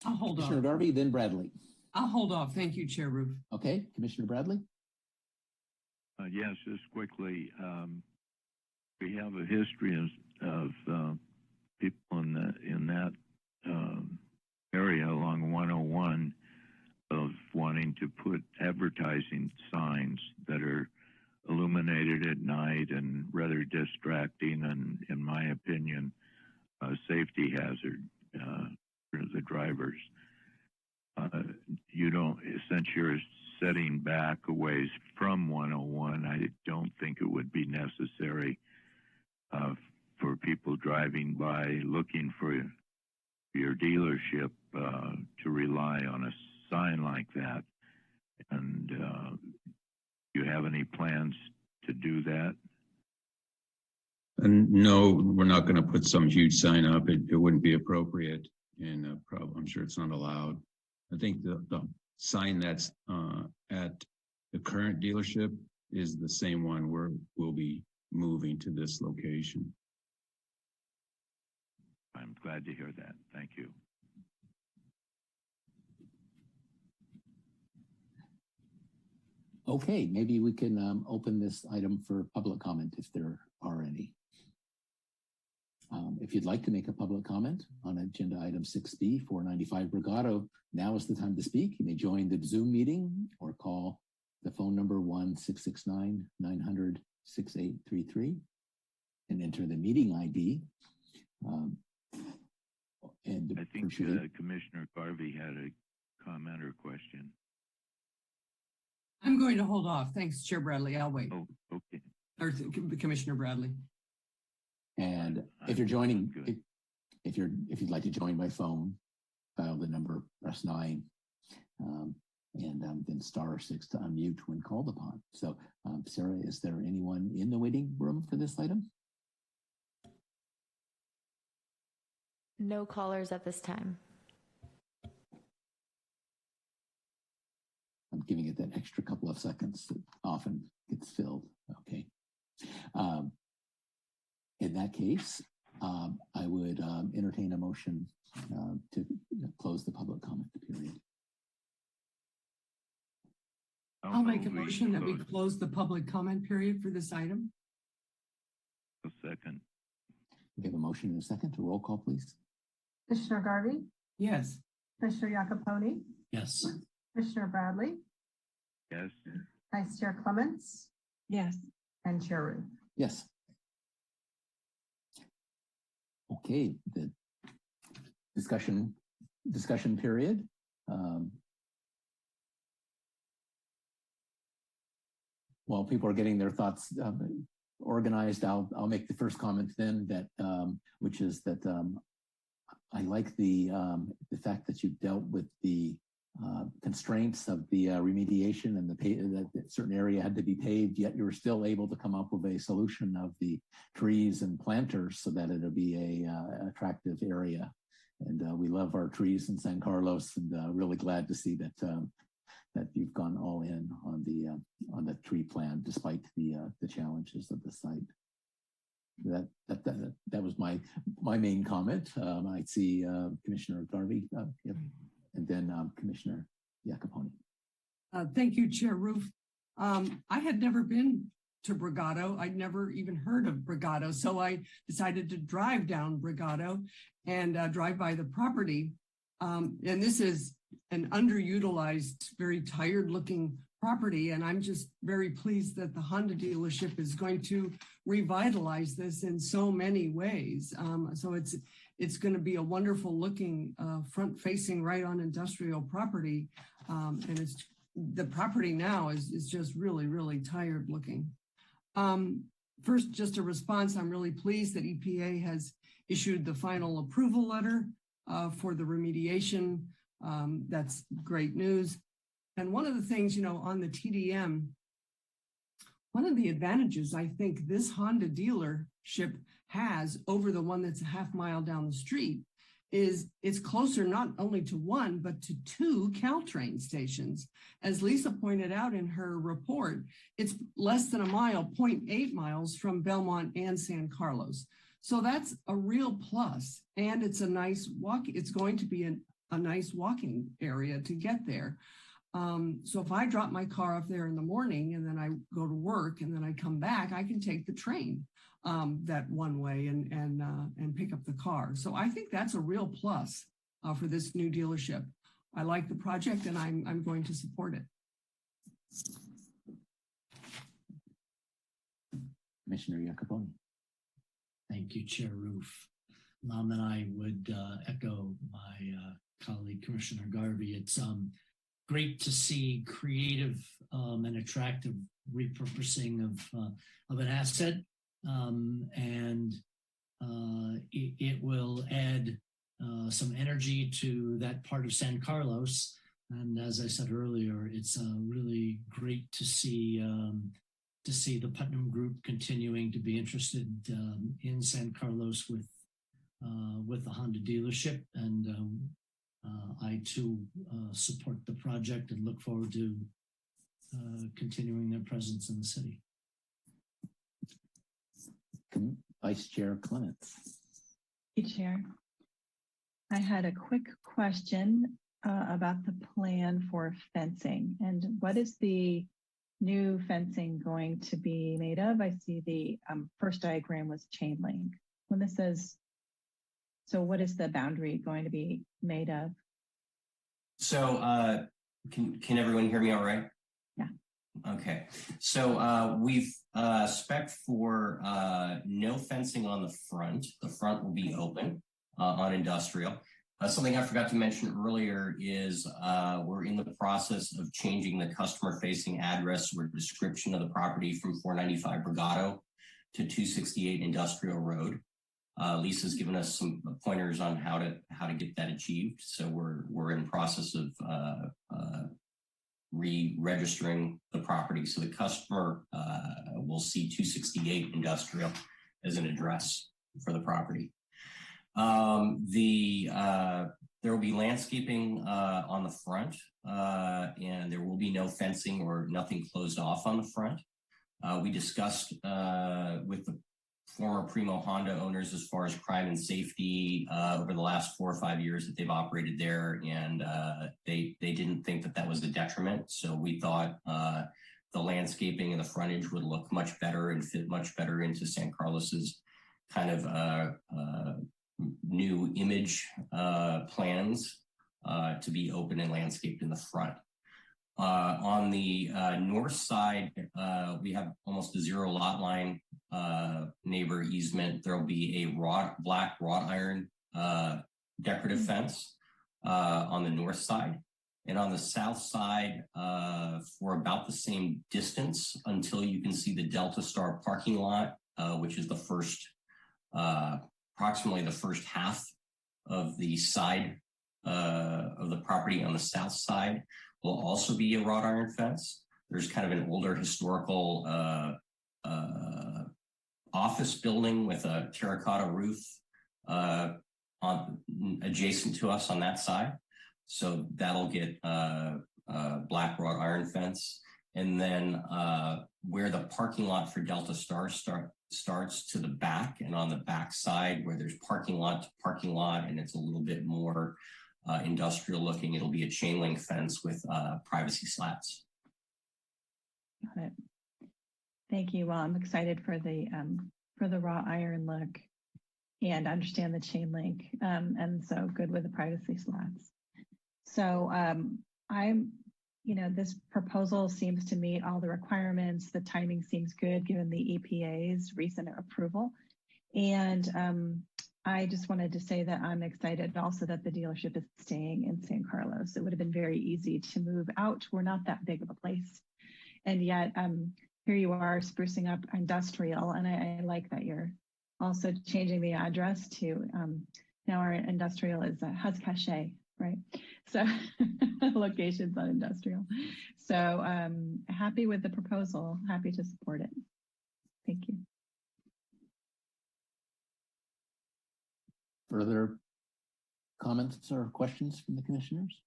I'll hold off. Commissioner Darby, then Bradley. I'll hold off. Thank you, Chair Roof. Okay, Commissioner Bradley? Yes, just quickly. We have a history of people in that area along 101 of wanting to put advertising signs that are illuminated at night and rather distracting and, in my opinion, a safety hazard for the drivers. Since you're setting back a ways from 101, I don't think it would be necessary for people driving by looking for your dealership to rely on a sign like that. And do you have any plans to do that? And no, we're not going to put some huge sign up. It wouldn't be appropriate, and I'm sure it's not allowed. I think the sign that's at the current dealership is the same one we'll be moving to this location. I'm glad to hear that. Thank you. Okay, maybe we can open this item for public comment if there are any. If you'd like to make a public comment on agenda item 6B, 495 Brigado, now is the time to speak. You may join the Zoom meeting or call the phone number 1-669-900-6833 and enter the meeting ID. I think Commissioner Garvey had a comment or question. I'm going to hold off. Thanks, Chair Bradley. I'll wait. Oh, okay. Or Commissioner Bradley. And if you're joining, if you'd like to join by phone, dial the number, press 9, and then *6 to unmute when called upon. So, Sarah, is there anyone in the waiting room for this item? No callers at this time. I'm giving it that extra couple of seconds that often gets filled. Okay. In that case, I would entertain a motion to close the public comment period. I'll make a motion that we close the public comment period for this item. A second. We have a motion and a second. To roll call, please. Commissioner Garvey, Yes. Commissioner Iacoponi, Yes. Commissioner Bradley, Yes. Vice Chair Clements, Yes. and Chair Roof. Yes. Okay, the discussion period. While people are getting their thoughts organized, I'll make the first comment then that which is that I like the fact that you dealt with the constraints of the remediation and that certain area had to be paved, yet you were still able to come up with a solution of the trees and planters so that it'll be a attractive area. And we love our trees in San Carlos, and really glad to see that that you've gone all in on the tree plan despite the challenges of the site. That was my main comment. I see Commissioner Garvey, yep, and then Commissioner Iacoponi. Thank you, Chair Roof. I had never been to Brigado. I'd never even heard of Brigado. So I decided to drive down Brigado and drive by the property. And this is an underutilized, very tired looking property. And I'm just very pleased that the Honda dealership is going to revitalize this in so many ways. So it's going to be a wonderful looking front facing right on industrial property. And the property now is just really, really tired looking. First, just a response. I'm really pleased that EPA has issued the final approval letter for the remediation. That's great news. And one of the things, on the TDM, one of the advantages I think this Honda dealership has over the one that's a half mile down the street is it's closer not only to one, but to two Caltrain stations. As Lisa pointed out in her report, it's less than a mile, 0.8 miles from Belmont and San Carlos. So that's a real plus. And it's a nice walk. It's going to be a nice walking area to get there. So if I drop my car off there in the morning and then I go to work and then I come back, I can take the train that one way and pick up the car. So I think that's a real plus for this new dealership. I like the project and I'm going to support it. Commissioner Iacoponi. Thank you, Chair Roof. And I would echo my colleague, Commissioner Garvey. It's great to see creative and attractive repurposing of an asset, and it will add some energy to that part of San Carlos. And as I said earlier, it's really great to see the Putnam Group continuing to be interested in San Carlos with the Honda dealership. And I too support the project and look forward to continuing their presence in the city. Vice Chair Clements. Thank you, Chair. I had a quick question about the plan for fencing, and what is the new fencing going to be made of? I see the first diagram was chain link. When this says, so what is the boundary going to be made of? So can everyone hear me all right? Yeah. Okay. So we've spec'd for no fencing on the front. The front will be open on industrial. Something I forgot to mention earlier is we're in the process of changing the customer-facing address or description of the property from 495 Brigado to 268 Industrial Road. Lisa's given us some pointers on how to get that achieved. So we're in process of re-registering the property. So the customer will see 268 Industrial as an address for the property. There will be landscaping on the front, and there will be no fencing or nothing closed off on the front. We discussed with the former Primo Honda owners as far as crime and safety over the last 4 or 5 years that they've operated there, and they didn't think that was a detriment. So we thought the landscaping and the frontage would look much better and fit much better into San Carlos's kind of new image plans to be open and landscaped in the front. On the north side, we have almost a zero lot line neighbor easement. There'll be a black wrought iron decorative fence on the north side. And on the south side, for about the same distance until you can see the Delta Star parking lot, which is the first, approximately the first half of the side of the property on the south side, will also be a wrought iron fence. There's kind of an older historical office building with a terracotta roof adjacent to us on that side. So that'll get black wrought iron fence. And then where the parking lot for Delta Star starts to the back, and on the back side where there's parking lot to parking lot, and it's a little bit more industrial looking, it'll be a chain link fence with privacy slats. Got it. Thank you. Well, I'm excited for the wrought iron look and understand the chain link, and so good with the privacy slats. So this proposal seems to meet all the requirements. The timing seems good given the EPA's recent approval. And I just wanted to say that I'm excited also that the dealership is staying in San Carlos. It would have been very easy to move out. We're not that big of a place. And yet here you are sprucing up industrial. And I like that you're also changing the address to now our industrial is has cachet, right? So locations on industrial. So happy with the proposal, happy to support it. Thank you. Further comments or questions from the commissioners?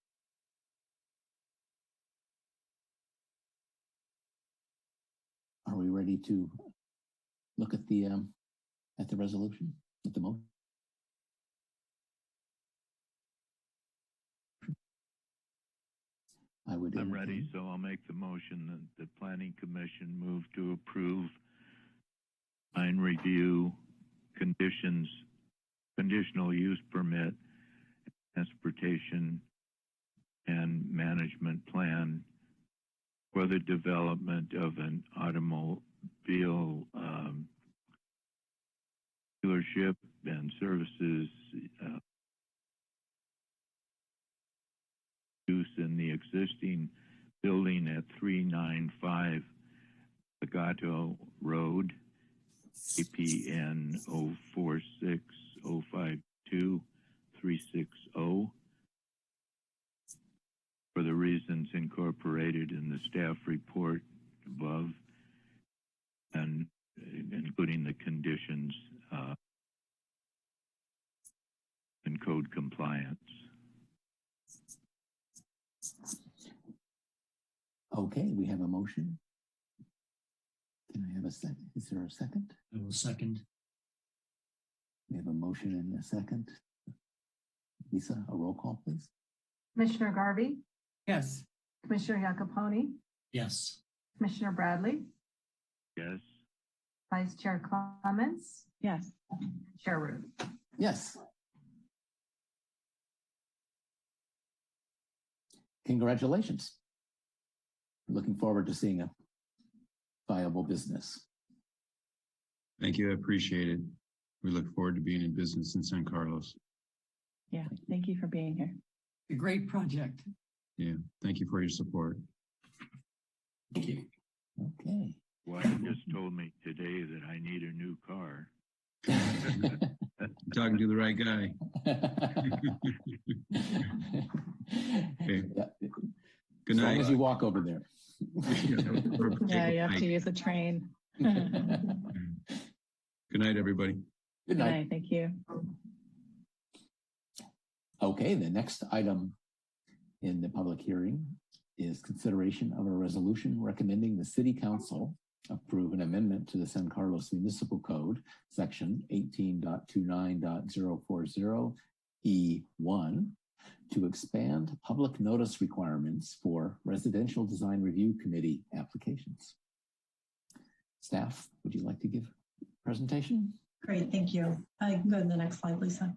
Are we ready to look at the resolution, at the motion? I'm ready, so I'll make the motion that the Planning Commission move to approve design review conditional use permit, transportation and management plan for the development of an automobile dealership and services use in the existing building at 395 Legato Road, APN 046052-360, for the reasons incorporated in the staff report above, and including the conditions and code compliance. Okay, we have a motion. Can I have a second? Is there a second? I will second. We have a motion and a second. Lisa, a roll call, please. Commissioner Garvey? Yes. Commissioner Iacopone? Yes. Commissioner Bradley? Yes. Vice Chair Clements? Yes. Chair Root? Yes. Congratulations. Looking forward to seeing a viable business. Thank you. I appreciate it. We look forward to being in business in San Carlos. Yeah, thank you for being here. A great project. Yeah, thank you for your support. Thank you. Okay. Wife just told me today that I need a new car. Talking to the right guy. Okay. Yeah. Good night. As long as you walk over there. Yeah, you have to use a train. Good night, everybody. Good night. Thank you. Okay, the next item in the public hearing is consideration of a resolution recommending the City Council approve an amendment to the San Carlos Municipal Code, section 18.29.040E1, to expand public notice requirements for residential design review committee applications. Staff, would you like to give a presentation? Great, thank you. Go to the next slide, Lisa.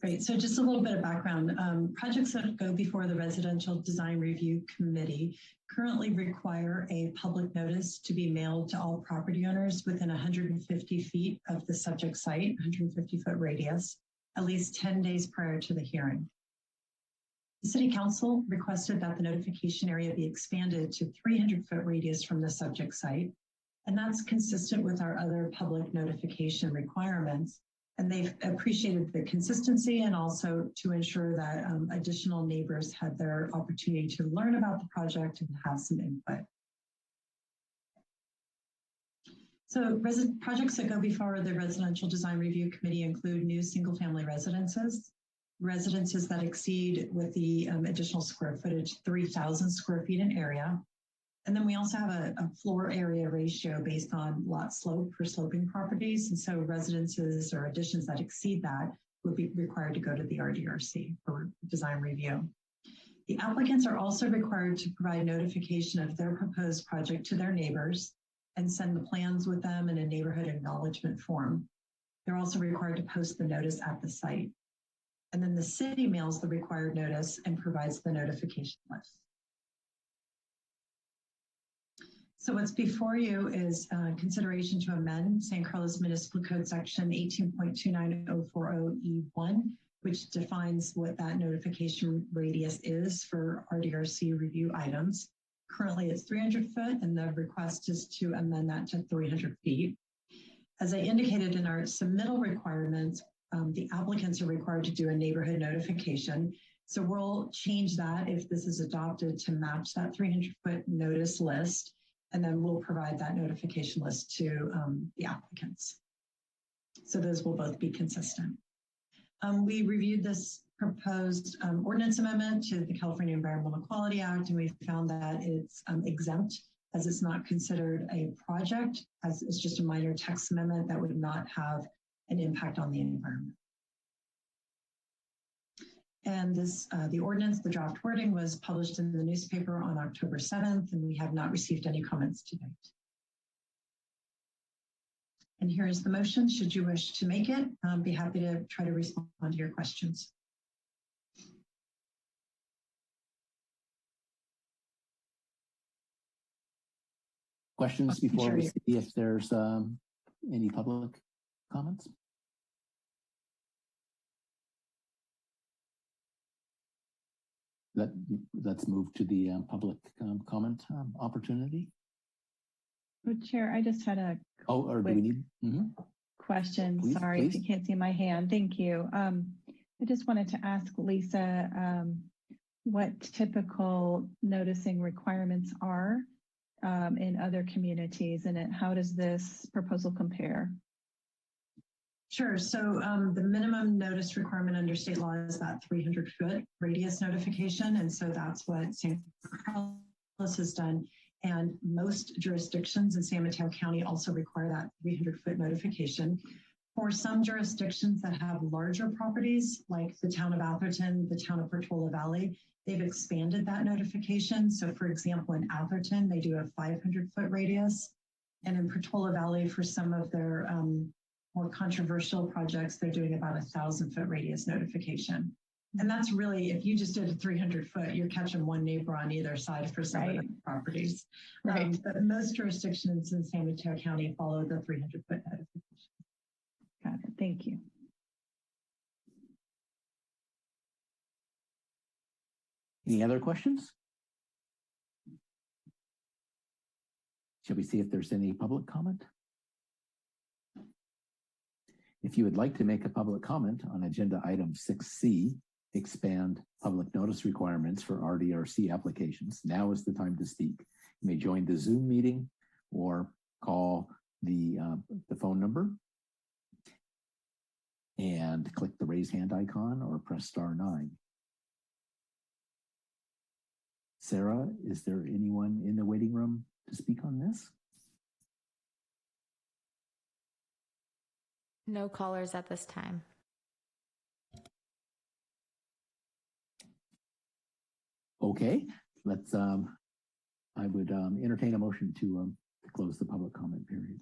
Great. So just a little bit of background. Projects that go before the Residential Design Review Committee currently require a public notice to be mailed to all property owners within 150 feet of the subject site, 150-foot radius, at least 10 days prior to the hearing. The City Council requested that the notification area be expanded to 300-foot radius from the subject site, and that's consistent with our other public notification requirements. And they've appreciated the consistency and also to ensure that additional neighbors had their opportunity to learn about the project and have some input. So projects that go before the Residential Design Review Committee include new single-family residences that exceed with the additional square footage, 3,000 square feet in area. And then we also have a floor area ratio based on lot slope for sloping properties. And so residences or additions that exceed that would be required to go to the RDRC for design review. The applicants are also required to provide notification of their proposed project to their neighbors and send the plans with them in a neighborhood acknowledgement form. They're also required to post the notice at the site. And then the city mails the required notice and provides the notification list. So what's before you is consideration to amend San Carlos Municipal Code Section 18.29040E1, which defines what that notification radius is for RDRC review items. Currently it's 300 foot and the request is to amend that to 300 feet. As I indicated in our submittal requirements, the applicants are required to do a neighborhood notification. So we'll change that if this is adopted to match that 300-foot notice list. And then we'll provide that notification list to the applicants. So those will both be consistent. We reviewed this proposed ordinance amendment to the California Environmental Quality Act, and we found that it's exempt as it's not considered a project, as it's just a minor text amendment that would not have an impact on the environment. And this, the ordinance, the draft wording was published in the newspaper on October 7th, and we have not received any comments to date. And here is the motion. Should you wish to make it, be happy to try to respond to your questions. Questions before we see if there's any public comments? Let's move to the public comment opportunity. Oh, Chair, I just had a do we need question. Please, Sorry please. if you can't see my hand. Thank you. I just wanted to ask Lisa what typical noticing requirements are in other communities, and how does this proposal compare? Sure. So the minimum notice requirement under state law is that 300-foot radius notification. And so that's what San Carlos has done. And most jurisdictions in San Mateo County also require that 300-foot notification. For some jurisdictions that have larger properties, like the town of Atherton, the town of Portola Valley, they've expanded that notification. So for example, in Atherton, they do a 500-foot radius. And in Portola Valley, for some of their more controversial projects, they're doing about 1,000-foot radius notification. And that's really, if you just did a 300-foot, you're catching one neighbor on either side for some of the properties. Right. But most jurisdictions in San Mateo County follow the 300-foot notification. Got it. Thank you. Any other questions? Shall we see if there's any public comment? If you would like to make a public comment on agenda item 6C, expand public notice requirements for RDRC applications, now is the time to speak. You may join the Zoom meeting or call the phone number and click the raise hand icon or press *9. Sarah, is there anyone in the waiting room to speak on this? No callers at this time. Okay, let's, I would entertain a motion to close the public comment period.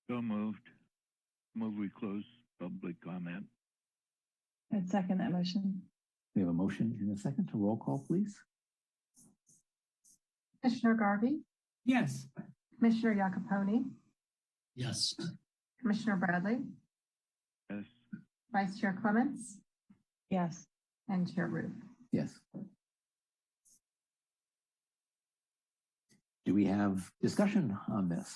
So moved. Move we close public comment. I'd second that motion. We have a motion and a second. To roll call, please. Commissioner Garvey, Yes. Commissioner Jacoponi, Yes. Commissioner Bradley, Yes. Vice Chair Clements, Yes. and Chair Roof. Yes. Do we have discussion on this?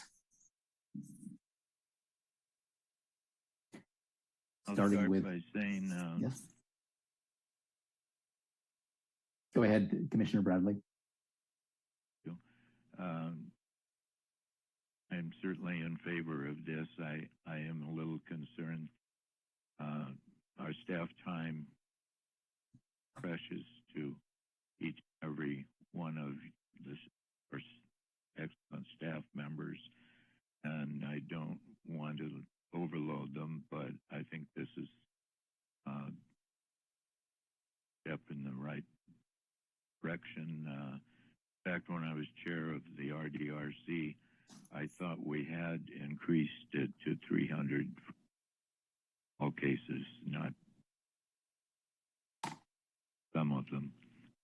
I'll Starting start with by saying, yes. Go ahead, Commissioner Bradley. I'm certainly in favor of this. I am a little concerned. Our staff time precious to each and every one of the excellent staff members, and I don't want to overload them, but I think this is a step in the right direction. In fact, when I was chair of the RDRC, I thought we had increased it to 300 all cases, not some of them.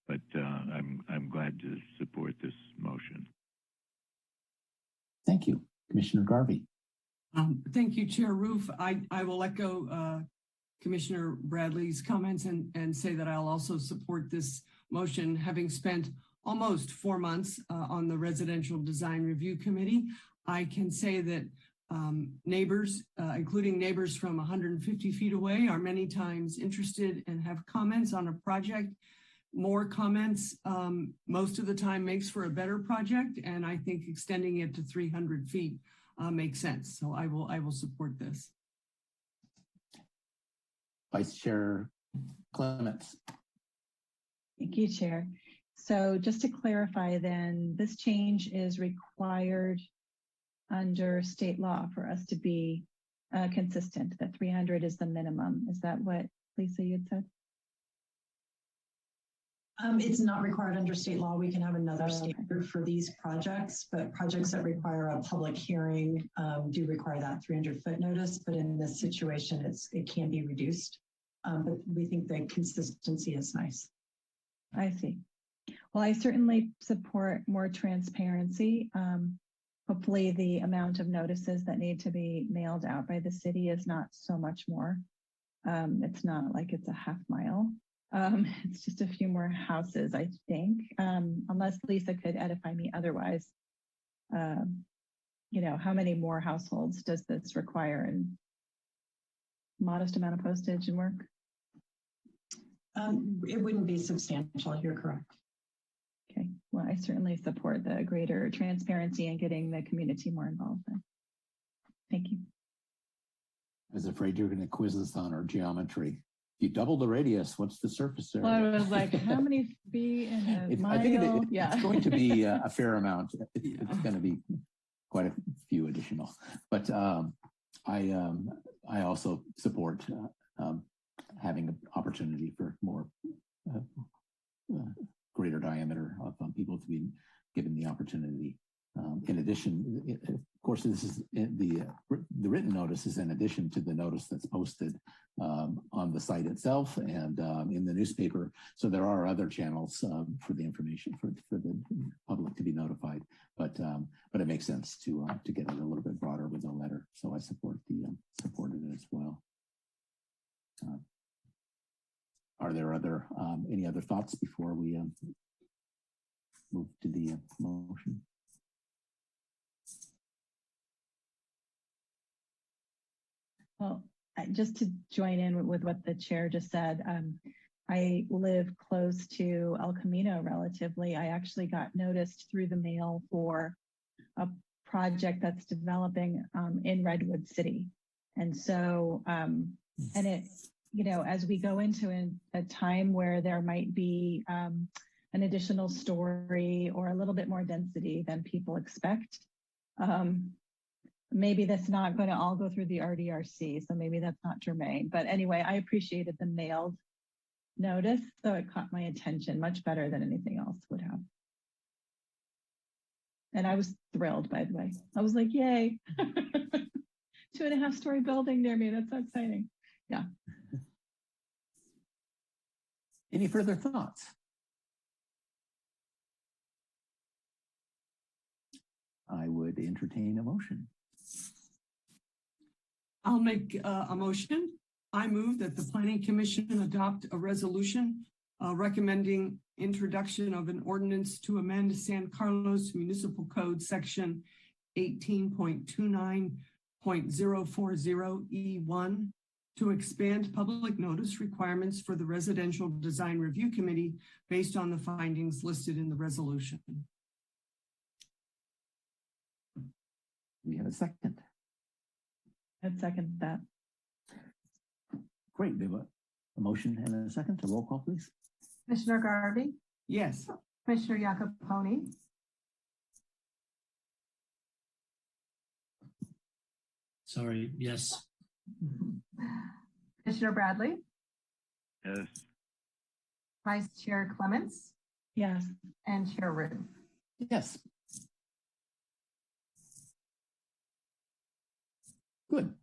But I'm glad to support this motion. Thank you, Commissioner Garvey. Thank you, Chair Roof. I will echo Commissioner Bradley's comments and say that I'll also support this motion, having spent almost 4 months on the Residential Design Review Committee. I can say that neighbors, including neighbors from 150 feet away, are many times interested and have comments on a project. More comments most of the time makes for a better project, and I think extending it to 300 feet makes sense. So I will support this. Vice Chair Clements. Thank you, Chair. So just to clarify then, this change is required under state law for us to be consistent, that 300 is the minimum. Is that what, Lisa, you had said? It's not required under state law. We can have another standard for these projects, but projects that require a public hearing do require that 300-foot notice. But in this situation, it can be reduced. But we think the consistency is nice. I see. Well, I certainly support more transparency. Hopefully the amount of notices that need to be mailed out by the city is not so much more. It's not like it's a half mile. It's just a few more houses, I think, unless Lisa could edify me otherwise. You know, how many more households does this require, and modest amount of postage and work? It wouldn't be substantial. You're correct. Okay. Well, I certainly support the greater transparency and getting the community more involved then. Thank you. I was afraid you were going to quiz us on our geometry. If you double the radius, what's the surface area? Well, I was like, how many feet in a mile? I think it's going to be a fair amount. It's going to be quite a few additional. But I also support having an opportunity for more greater diameter of people to be given the opportunity. In addition, of course, this is the written notice is in addition to the notice that's posted on the site itself and in the newspaper. So there are other channels for the information for the public to be notified. But it makes sense to get it a little bit broader with a letter. So I support supported it as well. Are there any other thoughts before we move to the motion? Well, just to join in with what the chair just said, I live close to El Camino relatively. I actually got noticed through the mail for a project that's developing in Redwood City. And so, and it, you know, as we go into a time where there might be an additional story or a little bit more density than people expect, maybe that's not going to all go through the RDRC, so maybe that's not germane. But anyway, I appreciated the mailed notice, so it caught my attention much better than anything else would have. And I was thrilled, by the way. I was like, yay. 2.5-story building near me. That's so exciting. Yeah. Any further thoughts? I would entertain a motion. I'll make a motion. I move that the Planning Commission adopt a resolution recommending introduction of an ordinance to amend San Carlos Municipal Code Section 18.29.040E1 to expand public notice requirements for the Residential Design Review Committee based on the findings listed in the resolution. We have a second. I'd second that. Great. We have a motion and a second. A roll call, please. Commissioner Garvey, Yes. Commissioner Iacoponi, Sorry, yes. Commissioner Bradley, Yes. Vice Chair Clements, Yes. and Chair Rue. Yes. Good.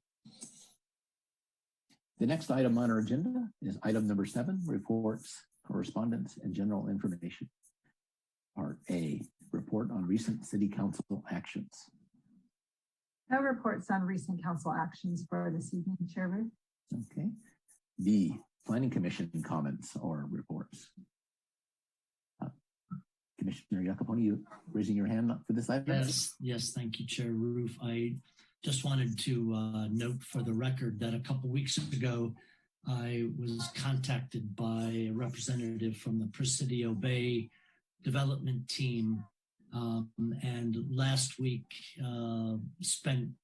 The next item on our agenda is item number 7, reports, correspondence, and general information. Part A, report on recent city council actions. No reports on recent council actions for this evening, Chair Rue. Okay. B, planning commission comments or reports. Commissioner Iacoponi, you raising your hand for this item? Yes, thank you, Chair Roof. I just wanted to note for the record that a couple weeks ago, I was contacted by a representative from the Presidio Bay development team, and last week spent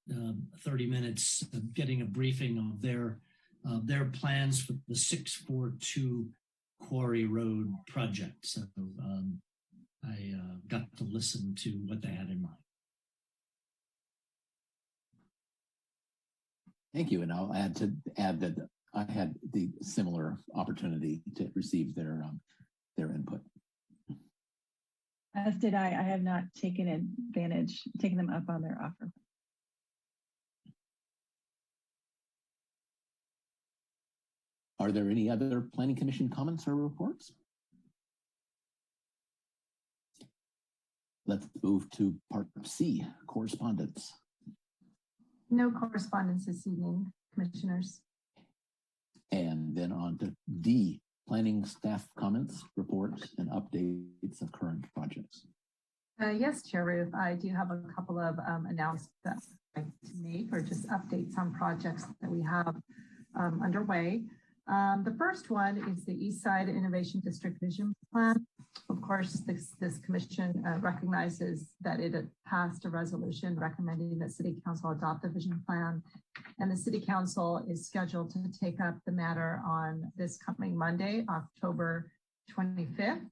30 minutes getting a briefing of their plans for the 642 Quarry Road project. So I got to listen to what they had in mind. Thank you. And I'll add that I had the similar opportunity to receive their input. As did I. I have not taken them up on their offer. Are there any other planning commission comments or reports? Let's move to part C, correspondence. No correspondence this evening, commissioners. And then on to D, planning staff comments, reports, and updates of current projects. Yes, Chair Roof, I do have a couple of announcements I'd like to make, or just updates on projects that we have underway. The first one is the Eastside Innovation District Vision Plan. Of course, this commission recognizes that it had passed a resolution recommending that City Council adopt the vision plan, and the City Council is scheduled to take up the matter on this coming Monday, October 25th.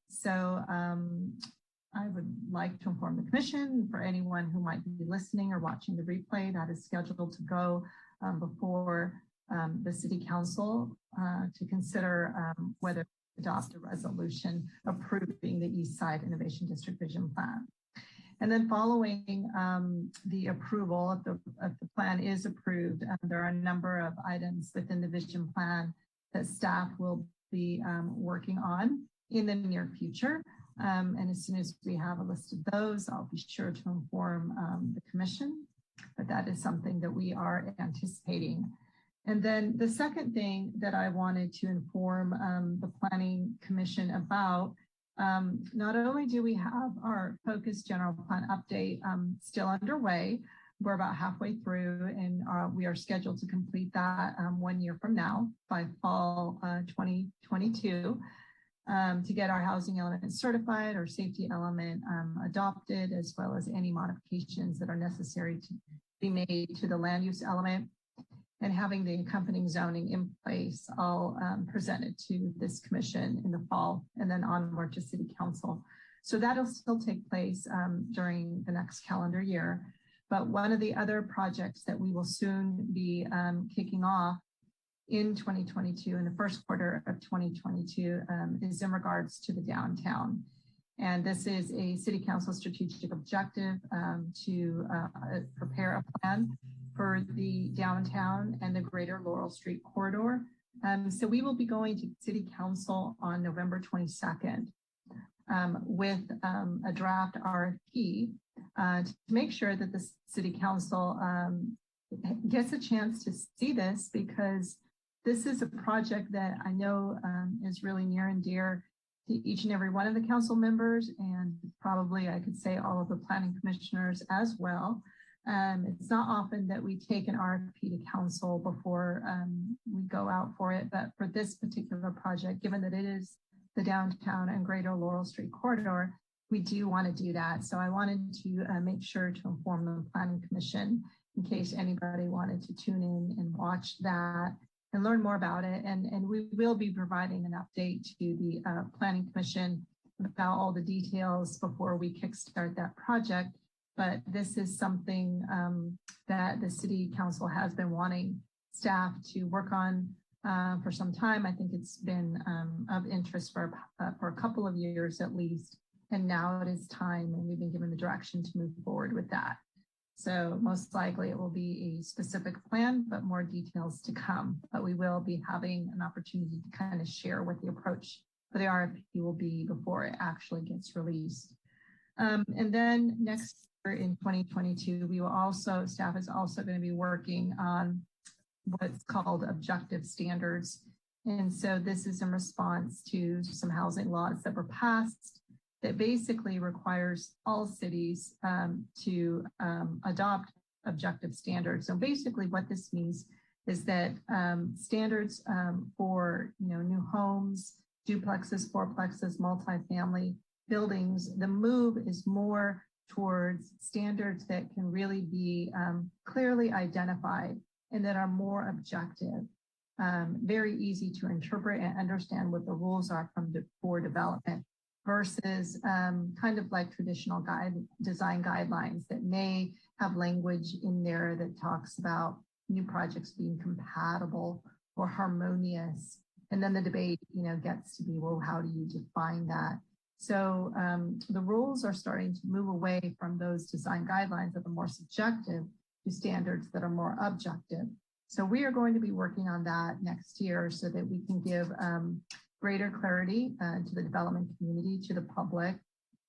So I would like to inform the commission, for anyone who might be listening or watching the replay, that is scheduled to go before the City Council to consider whether to adopt a resolution approving the Eastside Innovation District Vision Plan. And then following the approval of the plan is approved, there are a number of items within the vision plan that staff will be working on in the near future. And as soon as we have a list of those, I'll be sure to inform the commission, but that is something that we are anticipating. And then the second thing that I wanted to inform the Planning Commission about, not only do we have our Focus General Plan update still underway, we're about halfway through, and we are scheduled to complete that 1 year from now by fall 2022 to get our housing element certified, our safety element adopted, as well as any modifications that are necessary to be made to the land use element, and having the accompanying zoning in place, all presented to this commission in the fall, and then onward to City Council. So that'll still take place during the next calendar year. But one of the other projects that we will soon be kicking off in 2022, in the first quarter of 2022, is in regards to the downtown. And this is a City Council strategic objective to prepare a plan for the downtown and the greater Laurel Street corridor. So we will be going to City Council on November 22nd with a draft RFP to make sure that the City Council gets a chance to see this, because this is a project that I know is really near and dear to each and every one of the council members, and probably I could say all of the planning commissioners as well. It's not often that we take an RFP to council before we go out for it, but for this particular project, given that it is the downtown and greater Laurel Street corridor, we do want to do that. So I wanted to make sure to inform the Planning Commission in case anybody wanted to tune in and watch that and learn more about it. And we will be providing an update to the Planning Commission about all the details before we kickstart that project. But this is something that the City Council has been wanting staff to work on for some time. I think it's been of interest for a couple of years at least. And now it is time, and we've been given the direction to move forward with that. So most likely it will be a specific plan, but more details to come. But we will be having an opportunity to kind of share what the approach for the RFP will be before it actually gets released. And then next year in 2022, we will also, staff is also going to be working on what's called objective standards. And so this is in response to some housing laws that were passed that basically requires all cities to adopt objective standards. So basically what this means is that standards for new homes, duplexes, fourplexes, multifamily buildings, the move is more towards standards that can really be clearly identified and that are more objective, very easy to interpret and understand what the rules are for development, versus kind of like traditional design guidelines that may have language in there that talks about new projects being compatible or harmonious. And then the debate, gets to be, well, how do you define that? So the rules are starting to move away from those design guidelines that are more subjective to standards that are more objective. So we are going to be working on that next year so that we can give greater clarity to the development community, to the public,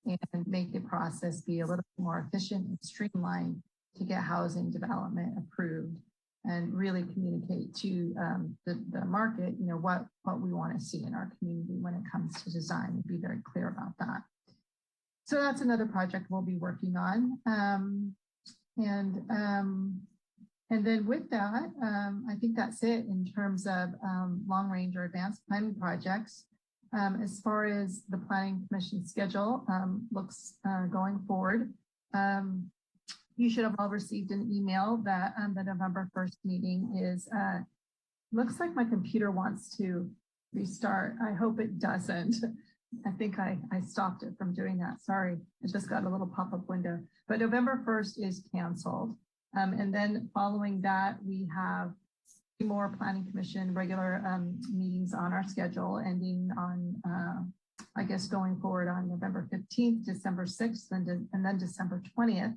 and make the process be a little more efficient and streamlined to get housing development approved, and really communicate to the market, what we want to see in our community when it comes to design, and be very clear about that. So that's another project we'll be working on. And then with that, I think that's it in terms of long range or advanced planning projects. As far as the Planning Commission schedule looks going forward, you should have all received an email that the November 1st meeting is, looks like my computer wants to restart. I hope it doesn't. I think I stopped it from doing that. Sorry, it just got a little pop-up window. But November 1st is canceled. And then following that, we have 3 more Planning Commission regular meetings on our schedule, ending on, I guess, going forward on November 15th, December 6th, and then December 20th.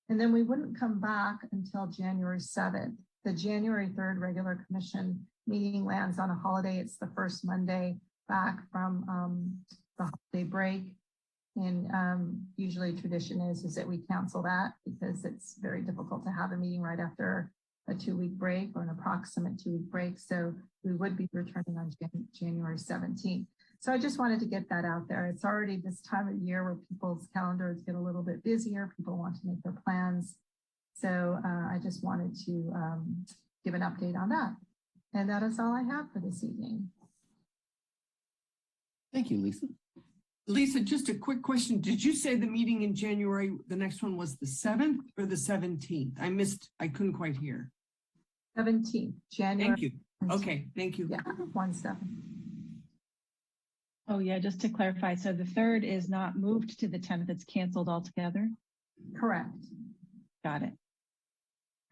And then we wouldn't come back until January 7th. The January 3rd regular commission meeting lands on a holiday. It's the first Monday back from the holiday break. And usually tradition is that we cancel that because it's very difficult to have a meeting right after a 2-week break or an approximate 2-week break. So we would be returning on January 17th. So I just wanted to get that out there. It's already this time of year where people's calendars get a little bit busier. People want to make their plans. So I just wanted to give an update on that. And that is all I have for this evening. Thank you, Lisa. Lisa, just a quick question. Did you say the meeting in January, the next one was the 7th or the 17th? I couldn't quite hear. 17th, January. Thank you. Okay, thank you. Yeah, 1-7. Oh yeah, just to clarify. So the 3rd is not moved to the 10th, it's canceled altogether? Correct. Got it.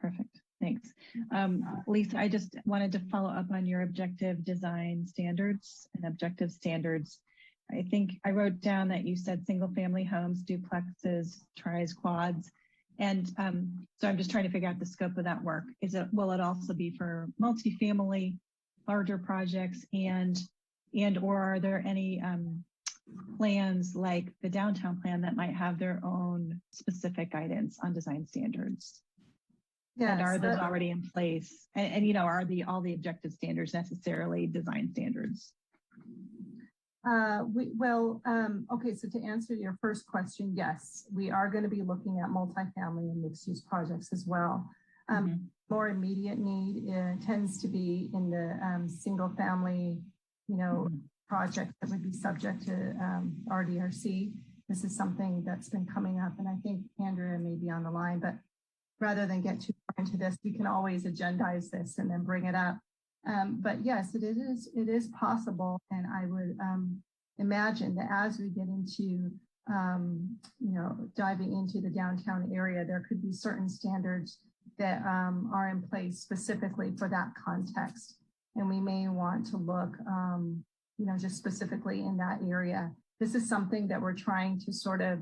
Perfect, thanks. Lisa, I just wanted to follow up on your objective design standards and objective standards. I think I wrote down that you said single family homes, duplexes, tris, quads. And so I'm just trying to figure out the scope of that work. Will it also be for multifamily, larger projects, and or are there any plans like the downtown plan that might have their own specific guidance on design standards? Yes, and are those already in place? And are all the objective standards necessarily design standards? Okay, so to answer your first question, yes, we are going to be looking at multifamily and mixed use projects as well. More immediate need tends to be in the single family, projects that would be subject to RDRC. This is something that's been coming up, and I think Andrea may be on the line, but rather than get too far into this, we can always agendize this and then bring it up. But yes, it is possible. And I would imagine that as we get into, diving into the downtown area, there could be certain standards that are in place specifically for that context. And we may want to look, just specifically in that area. This is something that we're trying to sort of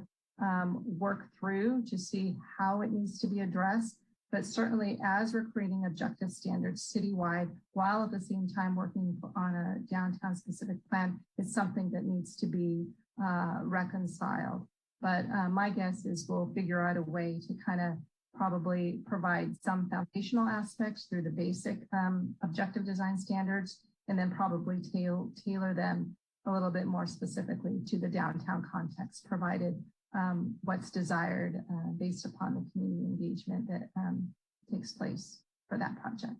work through to see how it needs to be addressed. But certainly as we're creating objective standards citywide, while at the same time working on a downtown specific plan, is something that needs to be reconciled. But my guess is we'll figure out a way to kind of probably provide some foundational aspects through the basic objective design standards, and then probably tailor them a little bit more specifically to the downtown context, provided what's desired based upon the community engagement that takes place for that project.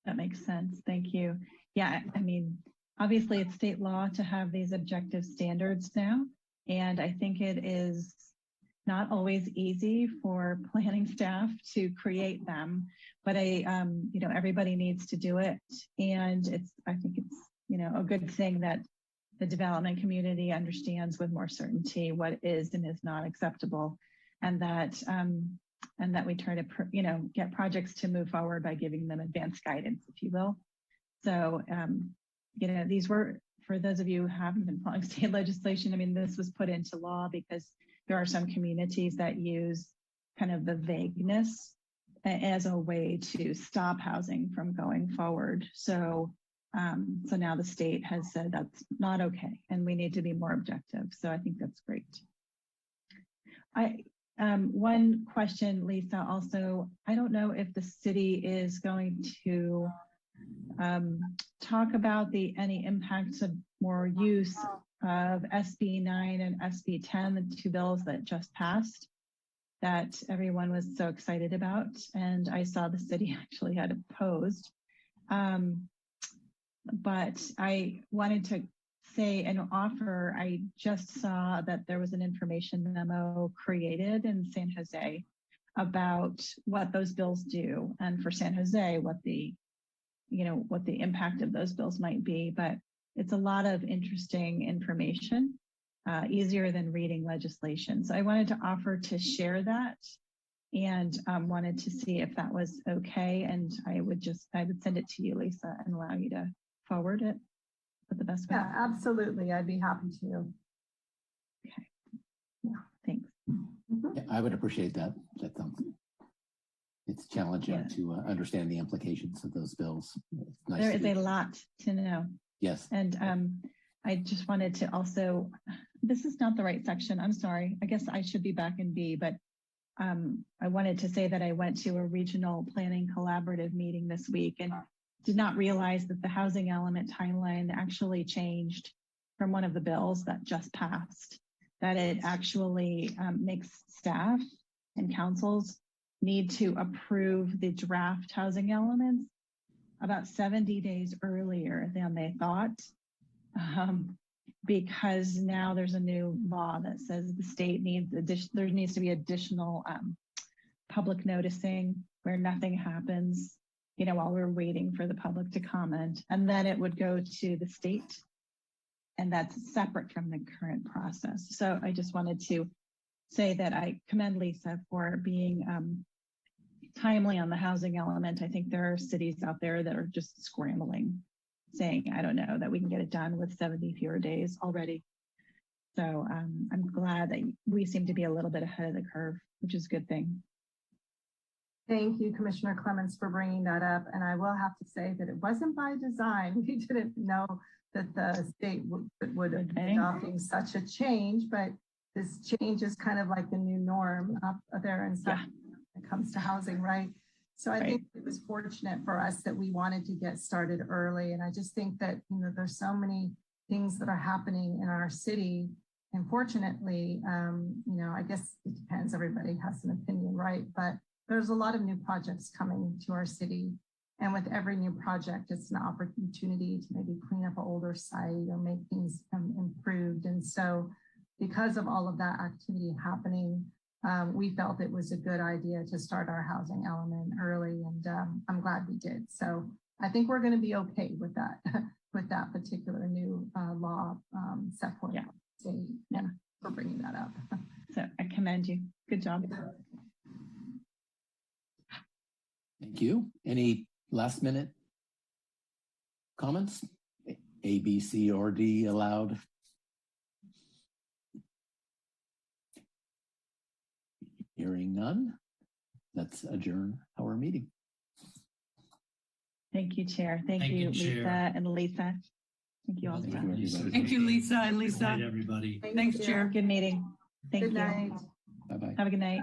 That makes sense. Thank you. Yeah, I mean, obviously it's state law to have these objective standards now, and I think it is not always easy for planning staff to create them, but everybody needs to do it, and I think it's a good thing that the development community understands with more certainty what is and is not acceptable, and that we try to get projects to move forward by giving them advanced guidance, if you will. So these were, for those of you who haven't been following state legislation, I mean, this was put into law because there are some communities that use kind of the vagueness as a way to stop housing from going forward. So now the state has said that's not okay, and we need to be more objective. So I think that's great. One question, Lisa, also, I don't know if the city is going to talk about any impacts of more use of SB 9 and SB 10, the two bills that just passed that everyone was so excited about. And I saw the city actually had opposed. But I wanted to say and offer, I just saw that there was an information memo created in San Jose about what those bills do, and for San Jose, what the impact of those bills might be. But it's a lot of interesting information, easier than reading legislation. So I wanted to offer to share that, and wanted to see if that was okay. And I would send it to you, Lisa, and allow you to forward it for the best way. Yeah, absolutely. I'd be happy to. Okay. Yeah, thanks. Yeah, I would appreciate that. It's challenging to understand the implications of those bills. Nice there is a lot to know. Yes. And I just wanted to also, this is not the right section. I'm sorry. I guess I should be back in B, but I wanted to say that I went to a regional planning collaborative meeting this week and did not realize that the housing element timeline actually changed from one of the bills that just passed, that it actually makes staff and councils need to approve the draft housing elements about 70 days earlier than they thought, because now there's a new law that says the state there needs to be additional public noticing where nothing happens, while we're waiting for the public to comment, and then it would go to the state, and that's separate from the current process. So I just wanted to say that I commend Lisa for being timely on the housing element. I think there are cities out there that are just scrambling, saying, I don't know, that we can get it done with 70 fewer days already. So I'm glad that we seem to be a little bit ahead of the curve which is a good thing. Thank you, Commissioner Clements, for bringing that up. And I will have to say that it wasn't by design. We didn't know that the state would be adopting such a change, but this change is kind of like the new norm up there in when it comes to housing, right? So I think it was fortunate for us that we wanted to get started early. And I just think that, you know, there's so many things that are happening in our city. And fortunately, you know, I guess it depends. Everybody has an opinion, right? But there's a lot of new projects coming to our city. And with every new project, it's an opportunity to maybe clean up an older site or make things improved. And so because of all of that activity happening, we felt it was a good idea to start our housing element early. And I'm glad we did. So I think we're going to be okay with that, with that particular new law set forth. Yeah, for bringing that up. So I commend you. Good job. Thank you. Any last minute comments? A, B, C, or D allowed? Hearing none, let's adjourn our meeting. Thank you, Chair. Thank you, Lisa and Lisa. Thank you all. Thank you, Lisa and Lisa. Good night, everybody. Thanks, Chair. Good meeting. Thank you. Good night. Bye-bye. Have a good night.